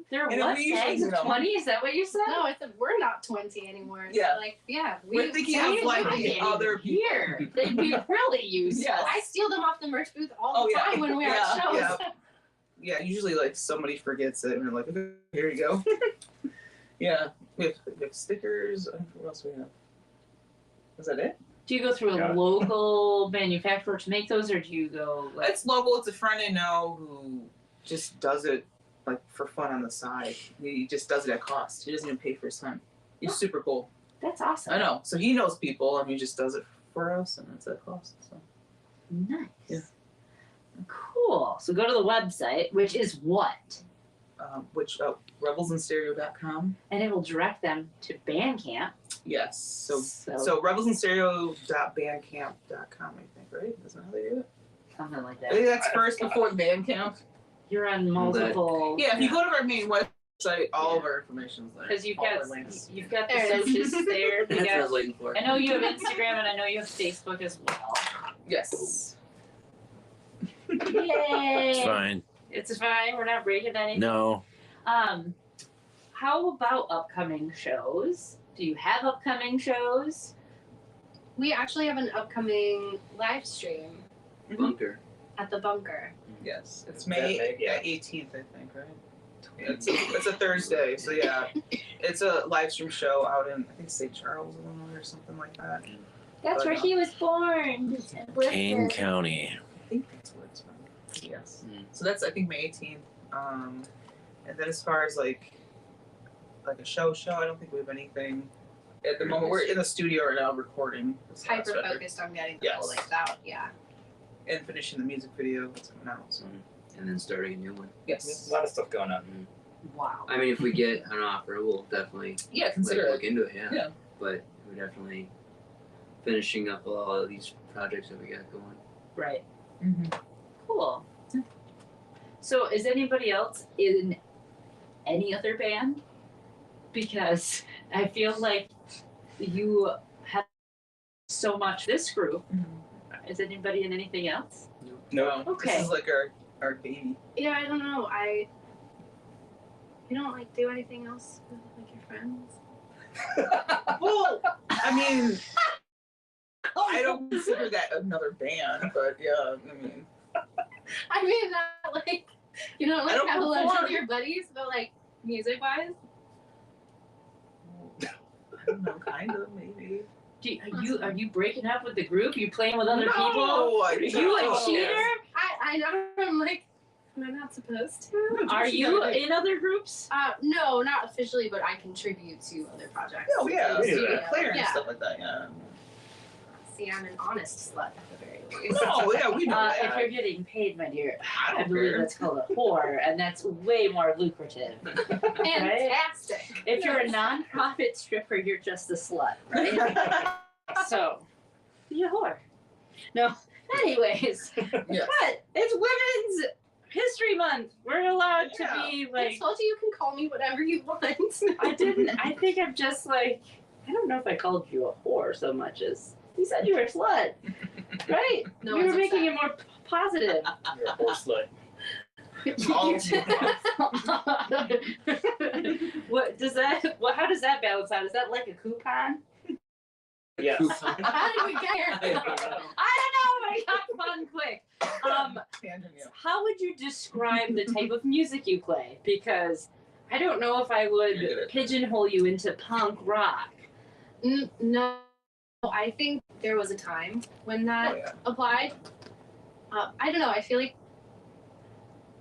There are And what? we usually, Tags you of know- 20? Is that what you said? No, we're not 20 anymore. Yeah. So like, yeah. We're thinking See, of like I the can't other even people. hear. They'd be really useful. Yes. I steal them off the merch booth all Oh, the yeah. time when we're Yeah, at shows. yeah. Yeah, usually like somebody forgets it and they're like, okay, here you go. Yeah, we have stickers. I don't know what else we have. Is that it? Do you go through a Yeah. local manufacturer to make those, or do you go like? It's local. It's a friend I know who just does it like for fun on the side. He just does it at cost. He doesn't even pay for his time. He's super cool. That's awesome. I know. So he knows people and he just does it for us and it's at cost. So Nice. Yeah. Cool. So go to the website, which is what? which rebelsandstereo.com. And it will direct them to Bandcamp. Yes. So So- rebelsandstereo.bandcamp.com, I think, right? Isn't that how they do it? Something like I think that. that's first before Bandcamp. You're on multiple. Yeah, if you go to our main website, all of our information is there. Because you've All got our links. you've got the There it is. socials there. That's You what I was got, waiting for. I know you have Instagram and I know you have Facebook as well. Yes. Yay! It's fine. It's fine. We're not breaking anything. No. How about upcoming shows? Do you have upcoming shows? We actually have an upcoming live stream Bunker. at the bunker. Yes. It's Is that May May? Yeah. 18th, I think, right? Yeah, it's a Thursday, so yeah. It's a live stream show out in, I think, St. Charles, Illinois, or something like that. That's where he was born. Kane County. I think that's where it's from. Yes. Mm. So that's, I think, May 18th. And then as far as like a show, I don't think we have anything at the moment. We're in the studio right now recording this last Hyper record focused on getting the Yes. whole length out. Yeah. and finishing the music video that's coming out. So And then starting a new one. yes. There's a lot of stuff going on. Wow. I mean, if we get an offer, we'll definitely Yeah, consider look it. into it. Yeah. Yeah. But we're definitely finishing up all of these projects that we got going. Right. Mm-hmm. Cool. So is anybody else in any other band? Because I feel like you have so much this group. Is anybody in anything else? No. Okay. This is like our baby. Yeah, I don't know. You don't like do anything else with like your friends? Well, I mean, I don't consider that another band, but yeah, I mean, I mean, not like you don't I like don't have a lunch perform. with your buddies, but like music wise. I don't know, kind of maybe. Are you breaking up with the group? You playing with other No, people? I Are you don't. a cheater? I know. I'm like, Am I not supposed to? Are you in other groups? No, not officially, but I contribute to other projects. Oh yeah, We do studio that. player and Yeah. stuff like that. Yeah. See, I'm an honest slut at the very least. No, yeah, we know If that. you're getting paid, my dear, I I don't believe care. that's called a whore, and that's way more lucrative. Fantastic. If you're a non-profit stripper, you're just a slut, right? So, you're a whore. No, anyways, Yes. but it's Women's History Month. We're allowed Yeah. to be I like. told you can call me whatever you want. I didn't. I think I'm just like. I don't know if I called you a whore so much as you said you were a slut, right? No we were one's making it more positive. You're a horse slut. All What does that? What? How does that balance out? Is that like a coupon? Yes. How did we get here? I don't know, but it got fun quick. Tangent, yeah. How would you describe the type of music you play? Because I don't know if I would You get it. pigeonhole you into punk rock. No, I think there was a time when that Oh, yeah. applied. I don't know. I feel like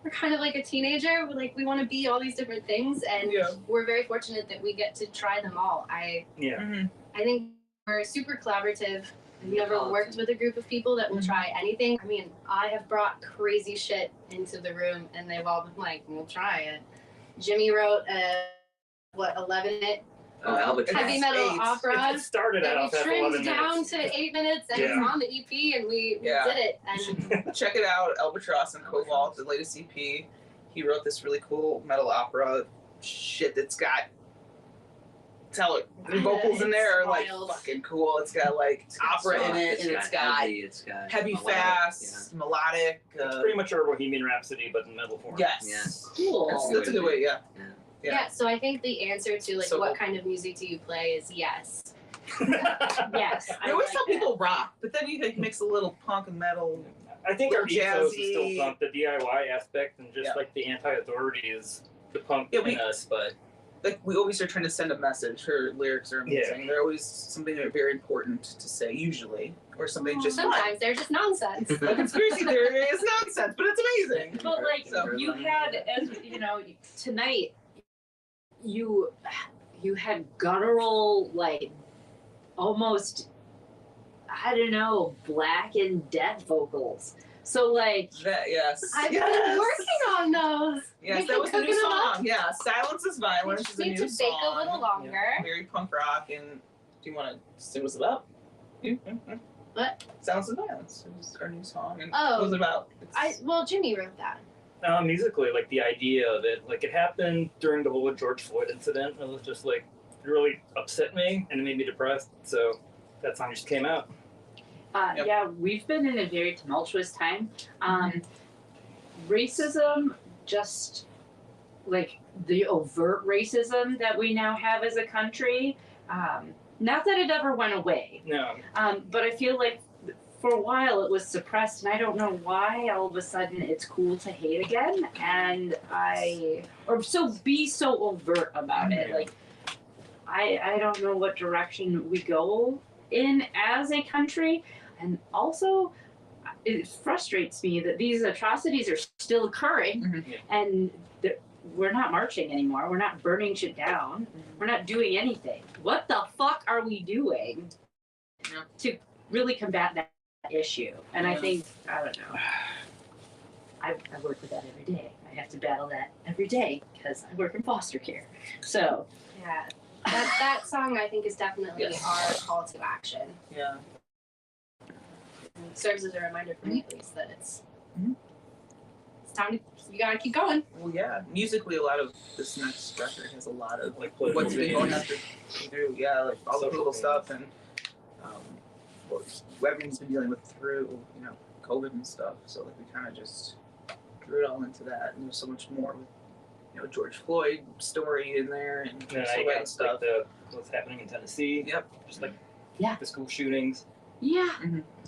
we're kind of like a teenager. We want to be all these different things, and Yeah. we're very fortunate that we get to try them all. I Yeah. think we're super collaborative. Have you ever Oh, worked with a group of people that will Mhm. try anything? I mean, I have brought crazy shit into the room, and they've all been like, "We'll try it." Jimmy wrote a 11-minute Albatross. heavy metal Eight. opera. It started that we out as trimmed 11 down minutes. to 8 minutes, and it's Yeah. on the EP, and we Yeah. did it. You And should check it out. Albatross and Cobalt, the latest EP. He wrote this really cool metal opera shit that's got. Tell it. The vocals in there are like wild. fucking cool. It's got like It's got opera in soft, it, and it's got heavy, it's got heavy, melodic, fast, melodic. It's pretty much our Bohemian Rhapsody, but in metal form. Yes. Yeah. Cool. That's a good way. Yeah. yeah. So I think the answer to like So what cool. kind of music do you play is yes. Yes. I always tell people rock, but then you can mix a little punk and metal. I think our Little ethos is jazzy. still punk, the DIY aspect, and just Yeah. like the anti-authority is the punk Yeah, in us, but Like we always are trying to send a message. Her lyrics are amazing. They're always something that are very important to say, usually, or something just fun. Sometimes they're just nonsense. A conspiracy theory is nonsense, but it's amazing. But like So- you had, as you know, tonight, you had guttural, like almost, I don't know, black and death vocals. So like, That, yes. I've yes. been working on those. Yes, We've that been was the new cooking them up. song. Yeah, Silence is We Violence just is a need new to bake song. a little longer. Very punk rock. And do you want to say what's it about? What? Silence is Violence is our new song. And Oh. what's it about? It's- Well, Jimmy wrote that. musically, like the idea of it, like it happened during the whole George Floyd incident. It was just like, it really upset me and it made me depressed. So that song just came out. Yep. yeah, we've been in a very tumultuous time. Racism, just like the overt racism that we now have as a country, not that it ever went away, No. but I feel like for a while it was suppressed, and I don't know why all of a sudden it's cool to hate again, and be so overt about it. Yeah. Like, I don't know what direction we go in as a country, and also it frustrates me that these atrocities are still occurring, Mhm. Yeah. and we're not marching anymore. We're not burning shit down. We're not doing anything. What the fuck are we doing Yeah. to really combat that issue? And I Yeah. think, I don't know. I work with that every day. I have to battle that every day because I work in foster care. So, Yeah. That song I think is definitely Yes. our call to action. Yeah. It serves as a reminder for me at least that it's time to, you gotta keep going. Well, yeah. Musically, a lot of this next record has a lot of Like political what's been going themes. through. Yeah, like all the Social political themes. stuff and what everyone's been dealing with through, COVID and stuff. So like we kind of just drew it all into that, and there's so much more with, George Floyd story in there and And then so I that got stuff. like what's happening in Tennessee. Yep. Just like Yeah. the school shootings. yeah.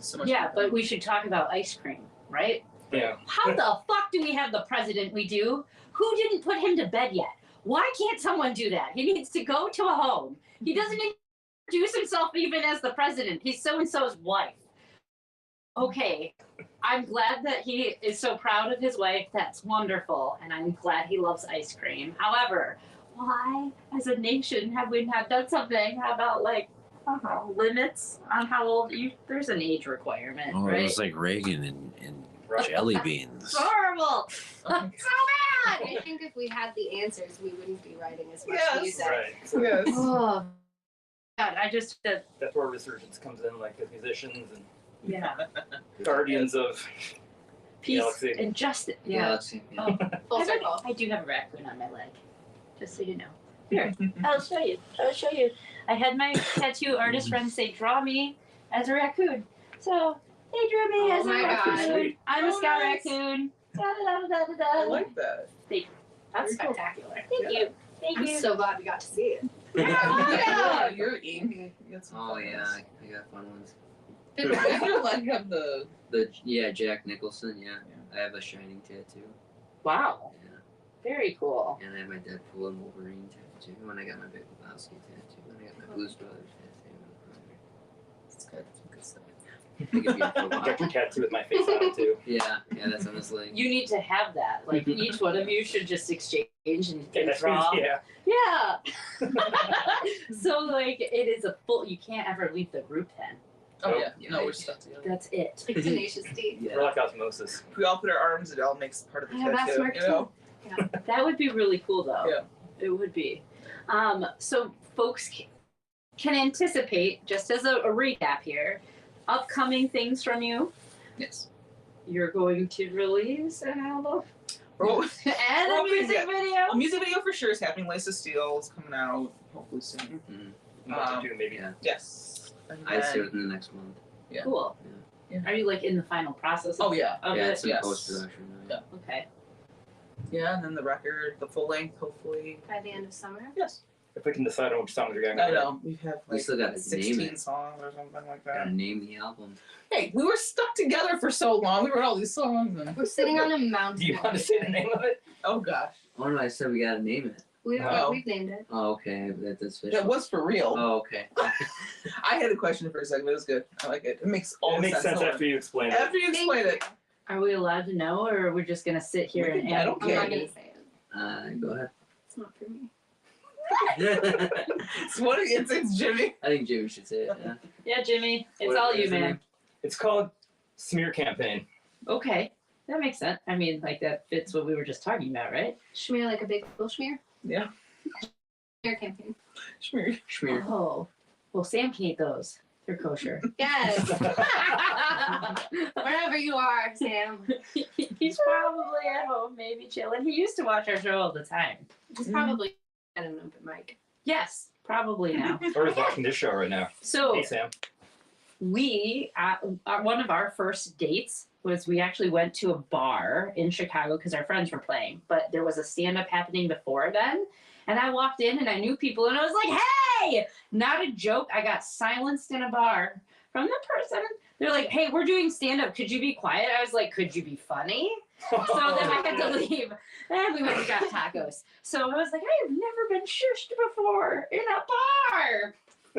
So much. Yeah, more. but we should talk about ice cream, right? Yeah. How the fuck do we have the president we do? Who didn't put him to bed yet? Why can't someone do that? He needs to go to a home. He doesn't introduce himself even as the president. He's so-and-so's wife. Okay, I'm glad that he is so proud of his wife. That's wonderful. And I'm glad he loves ice cream. However, why, as a nation, have we not done something about, like, I don't know, limits on how old you? There's an age requirement, Oh, it right? was like Reagan and jelly beans. It's horrible. So bad. I think if we had the answers, we wouldn't be writing as much Yes. music. Right. Yes. Oh, God, I just, That's where resurgence comes in, like as musicians and yeah. guardians of Peace Galaxy. and justice. Yeah. Galaxy. Yeah. Oh, Full circle. I do have a raccoon on my leg, just so you know. Here, I'll show you. I had my tattoo artist friend say, "Draw me as a raccoon." So they drew me Oh as a my God. raccoon. I'm a Oh, scout nice. raccoon. Da, da, da, da, da, I da. like that. That's spectacular. Thank you. Thank I'm you. so glad we got to see it. Yeah, your ink. You got some Oh fun yeah, ones. I got fun ones. Does your leg have the? Jack Nicholson. Yeah, I have a Shining tattoo. Wow. Yeah, Very cool. and I have my Deadpool and Wolverine tattoo. When I got my Big Lebowski tattoo. When I got my Blues Brothers tattoo. It's good. It's good stuff. I think it'd be a cool I got one. your tattoo with my face on it too. Yeah, that's on this leg. You need to have that. Like each one of you should just exchange and Yeah, draw. yeah. Yeah. So like it is a full. You can't ever leave the group then. Oh Nope. yeah. Yeah, No, I- we're stuck together. That's it. Like Tenacious D. We're like osmosis. If we all put our arms, it all makes part of the I have tattoo. asthma You know? That would be really cool, though. Yeah. It would be. So folks can anticipate, just as a recap here, upcoming things from you. Yes. You're going to release an album Oh, and a Well, music yeah. video. a music video for sure is happening. Lace of Steel is coming out hopefully soon. Month or two, maybe. Yeah. Yes. And I'd say then- within the next month. Yeah. Cool. Yeah. Are you like in the final process? Oh yeah. Of Yeah, it? it's in yes. post production. Yeah. Okay. Yeah, and then the record, the full length, hopefully. By the end of summer. Yes. If we can decide on which songs we're going I to know. We have We like still gotta name 16 it. songs or something like Gotta that. name the album. Hey, we were stuck together for so long. We wrote all these songs. And... We're sitting on a mountain. Do you want to say the name of it? Oh gosh. Oh no, I said we gotta name it. Oh. We've named it. Oh, okay, that's official. That was for real. Oh, okay. I had a question for a second, but it was good. I like it. It makes all It makes sense Hold on. after you explain it. After you explain it. Are we allowed to know, or are we just gonna sit here We and can- I don't I'm care. not gonna say it. Go ahead. It's not for me. It's what it's Jimmy. I think Jimmy should say it. Yeah. Yeah, Jimmy, it's What all is you, the man. name? It's called Smear Campaign. Okay, that makes sense. I mean, like that fits what we were just talking about, right? Schmear like a big full schmear. Yeah. Schmear campaign. Schmear. Schmear. Oh, well, Sam can eat those. They're kosher. Yes. Wherever you are, Sam. He's probably at home, maybe chilling. He used to watch our show all the time. He's probably at an open mic. Yes, probably now. Or is watching this show right now. So Hey, Sam. we, one of our first dates was we actually went to a bar in Chicago because our friends were playing, but there was a stand-up happening before then. And I walked in and I knew people and I was like, hey, not a joke. I got silenced in a bar from the person. They're like, hey, we're doing stand-up. Could you be quiet? I was like, could you be funny? So then I had to leave. And we went and got tacos. So I was like, I've never been shushed before in a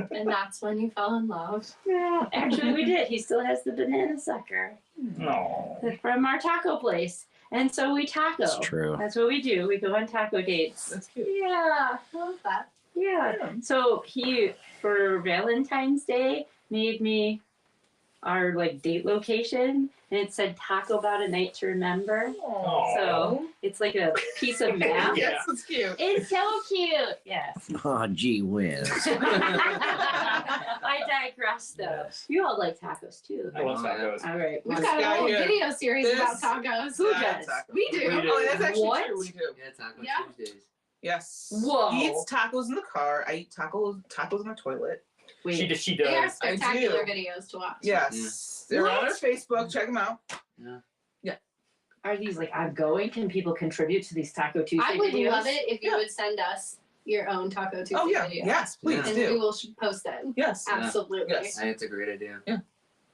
bar. And that's when you fell in love. Yeah, actually we did. He still has the banana sucker No. from our taco place. And so we taco. It's true. That's what we do. We go on taco dates. That's cute. Yeah. I love that. Yeah. Yeah. So he, for Valentine's Day, made me our like date location, and it said "Talk about a night to remember." Aw. So it's like a piece of map. Yes, it's cute. It's so cute. Yes. Oh, gee whiz. I digress, though. Yes. You all like tacos too. I love tacos. All right. We've This got a guy whole here. video series about This- tacos. Who Yeah, does? taco. We do. We do. Oh, that's actually What? true. We do. Yeah, Taco Yeah. Tuesdays. Yes. Whoa. He eats tacos in the car. I eat tacos in the toilet. Wait. She They are does. spectacular do. videos to watch. Yes. They're on our What? Facebook. Check them out. Are these like ongoing? Can people contribute to these Taco Tuesday I would videos? love it if you Yeah. would send us your own Taco Tuesday Oh yeah. video. Yes, please And do. we will post it. Yes. Yeah. Absolutely. Yes. I think it's a great idea. Yeah.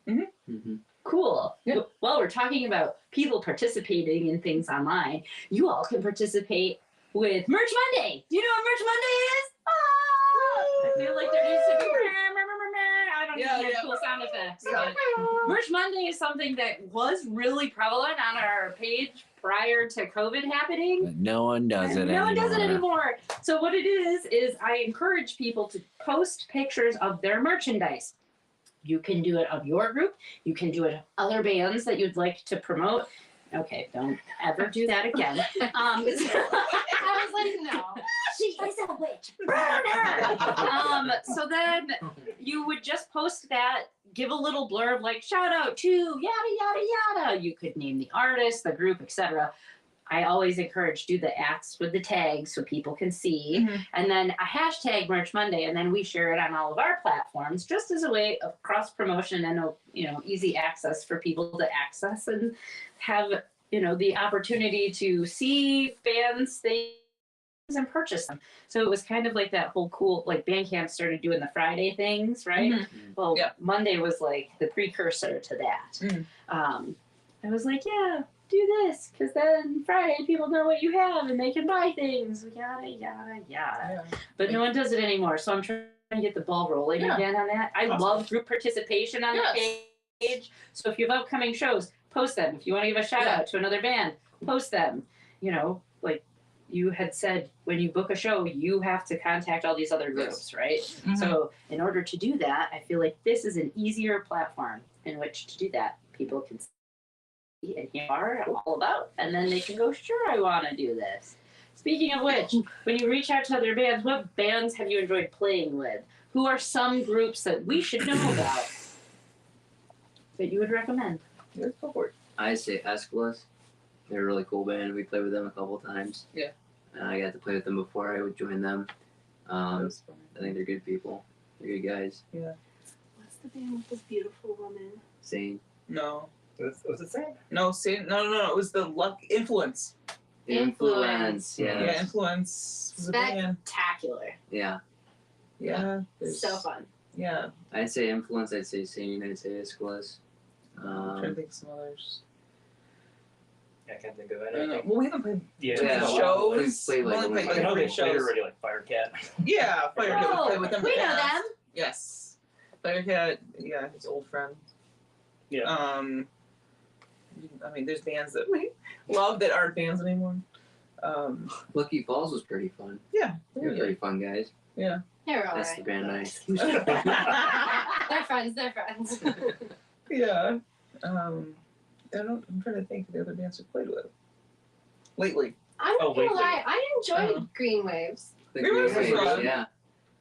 Mhm. Mm-hmm. Cool. Yeah. Well, we're talking about people participating in things online. You all can participate with Merch Monday. Do you know what Merch Monday is? Ah! I feel like there needs to be. I don't around Yeah, and had yeah. cool sound effects. Yeah. Merch Monday is something that was really prevalent on our page prior to COVID happening. But no one does it No one does it anymore. anymore. So what it is I encourage people to post pictures of their merchandise. You can do it of your group. You can do it of other bands that you'd like to promote. Okay, don't ever do that again. I was like, no. She is a witch. Burn her. So then you would just post that, give a little blurb like shout out to yada yada yada. You could name the artist, the group, etc. I always encourage do the @ with the tags so people can see, and then a hashtag Merch Monday, and then we share it on all of our platforms just as a way of cross promotion and easy access for people to access and have the opportunity to see fans things and purchase them. So it was kind of like that whole cool, like Bandcamp started doing the Friday things, right? Well, Yeah. Monday was like the precursor to that. I was like, yeah, do this, because then Friday people know what you have and they can buy things, yada, yada, yada. Yeah. But no one does it anymore, so I'm trying to get the ball rolling Yeah. again on that. I love group participation on Yes. the page. So if you have upcoming shows, post them. If you want to give a shout Yeah. out to another band, post them. Like you had said, when you book a show, you have to contact all these other groups, right? So in order to do that, I feel like this is an easier platform in which to do that. People can see and hear all about, and then they can go, sure, I want to do this. Speaking of which, when you reach out to other bands, what bands have you enjoyed playing with? Who are some groups that we should know about that you would recommend? Yeah, go for it. I say Aeschylus. They're a really cool band. We played with them a couple times. Yeah. I got to play with them before I would join them. That was fun. I think they're good people. They're good guys. What's the band with the beautiful woman? Sane. No. Was it same? No, no. It was the Luck Influence. Influence. Yeah. Yeah, Influence was a band. Spectacular. Yeah. Yeah. So fun. Yeah. I'd say Influence. I'd say Sane. I'd say Aeschylus. I'm trying to think of some others. I can't think of I don't know. anything. Well, we haven't played Yeah. too many Yeah. shows. We played like We've only a played I know like they 3 played shows. already, like Firecat. Yeah, Firecat. We played with them. we in the know past. them. Yes. Firecat, yeah, his old friend. Yeah. I mean, there's bands that we love that aren't bands anymore. Lucky Falls was pretty fun. Yeah. They're pretty fun guys. They're all That's the right. band I. They're friends. Yeah. I'm trying to think of the other bands we played with. Lately. I'm not wait, gonna lie, I enjoyed Uh-huh. Green Waves. The Green Waves was fun. yeah.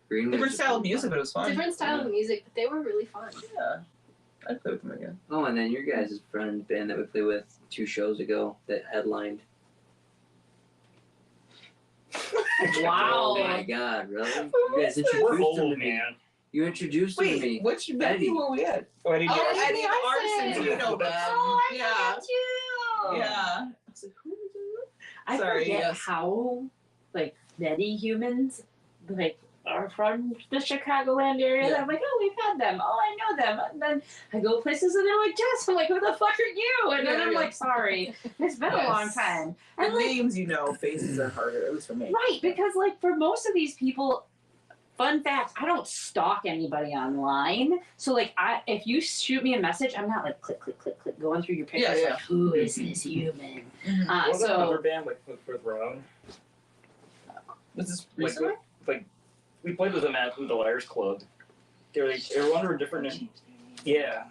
Green Different Waves style of was music, fun. but it was fun. Different style of music, but they were really fun. Yeah. I'd play with them again. Oh, and then your guys' friend band that we played with 2 shows ago that headlined. Wow. Oh my God! Really? You guys was that? We're introduced them old, to me. man. You introduced them to Wait, me. which Eddie. venue were we at? Oh, I didn't Oh, know. Eddie and Arson. Arson. You know them. Oh, I know yeah. that too. Yeah. I was like, who is it? I Sorry, forget yes. how many humans are from the Chicagoland area. Yeah. I'm like, oh, we've had them. Oh, I know them. And then I go places and they're like, Jess. I'm like, who the fuck are you? And then Yeah, I'm yeah. like, sorry, it's been a Yes. long time. The And like, names you know, faces are harder, at least for me. right, because like for most of these people. Fun fact, I don't stalk anybody online. So like if you shoot me a message, I'm not like click, click, click, click going through your pictures Yeah, like who is this human? Mhm. What was that other So band with Ramon? Was this Like, recently? we played with them at the Liars Club. They were under a different name. Yeah.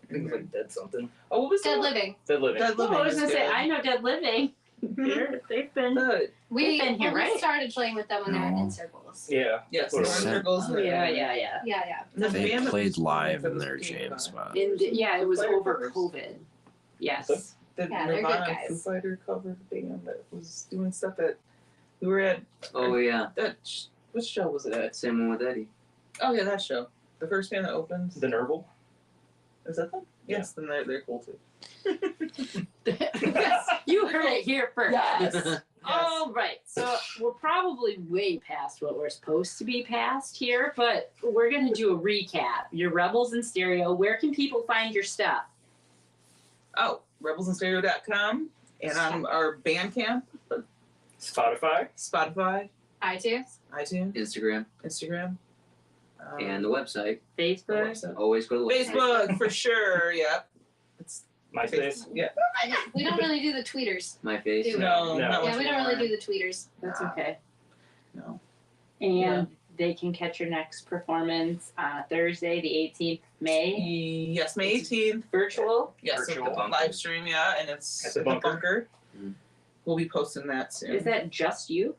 I think it was like Dead something. Oh, what was Dead that? Living. Dead Living. Dead oh, Living I was is gonna say good. I know Dead Living. They've been Good. We been here, when we right? started playing with them when they were No. in circles. Yeah. Yes, What the was it? circles. oh, yeah. Yeah. The They band that played was- live that in was their came jam by. spot. Yeah, it was Fire over covers? COVID. Yes. The Yeah, they're good Nirvana guys. Foo Fighter cover band that was doing stuff at. We were at Oh yeah. that. Which show was it at? Same one with Eddie. Oh yeah, that show. The first band that opened. The Nerval. Is that them? Yes, then they're cool too. You heard it here first. Yes. All right, so we're probably way past what we're supposed to be past here, but we're gonna do a recap. Your Rebels in Stereo. Where can people find your stuff? Oh, rebelsinstereo.com and on our Bandcamp, Spotify. Spotify, iTunes. iTunes, Instagram. Instagram. And the website. Facebook. Always go to the website. Facebook for sure. Yep. It's MySpace. Yeah. We don't really do the tweeters. My face. Do we? No. No. not Yeah, much we don't really more. do the tweeters. That's okay. No. And Yeah. they can catch your next performance Thursday, the 18th May, Yes, May 18th. virtual. Yes, Virtual. so live stream. Yeah, and it's At the at bunker. Mhm. We'll be posting that soon. Is that just you?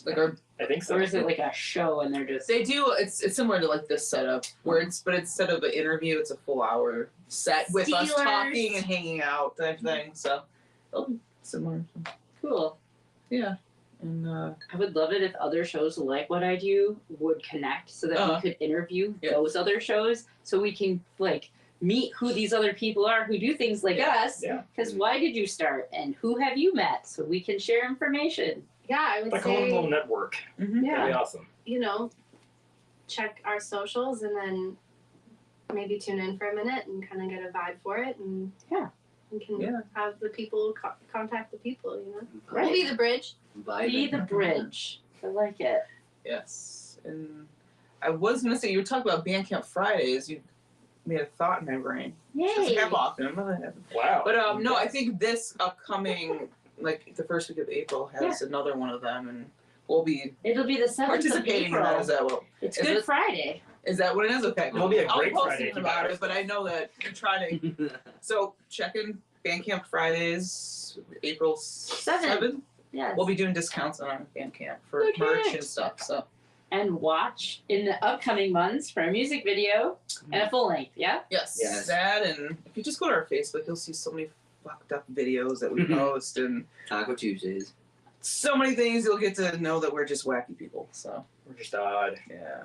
like our I think so. Or is it like a show and they're just. They do. It's similar to like this setup where but instead of an interview, it's a full hour set with us Steelers. talking and hanging out type thing. So it'll be similar. Cool. Yeah, and I would love it if other shows like what I do would connect so that we Uh-huh. could interview Yeah. those other shows so we can like meet who these other people are who do things like us. Yeah. Because why did you start and who have you met so we can share information. Yeah, I would Like a little say, network. mhm. That'd be awesome. you know, check our socials and then maybe tune in for a minute and kind of get a vibe for it, and Yeah. we can Yeah. have the people contact the people. You know, Right. we'll be the bridge. Be the bridge. I like it. Yes, and I was gonna say you were talking about Bandcamp Fridays. You made a thought in my brain. Doesn't Yay. happen often. Wow. But no, I think this upcoming like the first week of April has another one of them, and we'll be It'll be the 7th of participating in that. April. Is that what? It's is Good it- Friday. Is that what it is? Okay. It'll be a I'll great post Friday if something you about buy it, but I know that you're trying to. So check in Bandcamp Fridays, April 7th. Yes. We'll be doing discounts on our Bandcamp for Okay. merch and stuff. So And watch in the upcoming months for a music video and a full length, yeah? yes, Yes. that, and if you just go to our Facebook, you'll see so many fucked up videos that we post and Taco Tuesdays. so many things. You'll get to know that we're just wacky people. So We're just odd. yeah,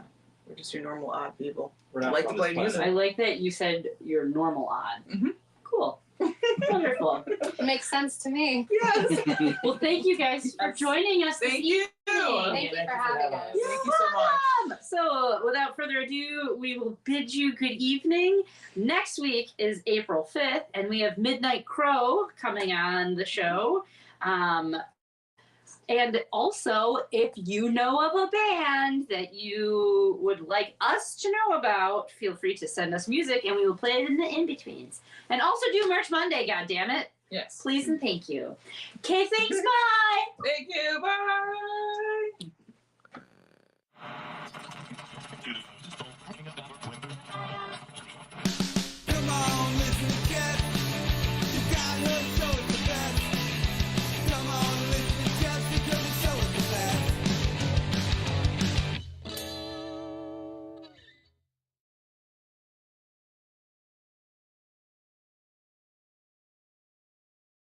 we're just your normal odd people. We're not Like from to this play music. planet. I like that you said you're normal odd. Mhm. Cool. Wonderful. It makes sense to me. Yes. Well, thank you guys for joining us. Thank this you. Thank you for having us. Thank you so much. So, without further ado, we will bid you good evening. Next week is April 5th, and we have Midnight Crow coming on the show. And also, if you know of a band that you would like us to know about, feel free to send us music, and we will play it in the in-betweens. And also do Merch Monday, goddammit. Yes. Please and thank you. Okay, thanks, bye! Thank you. Bye.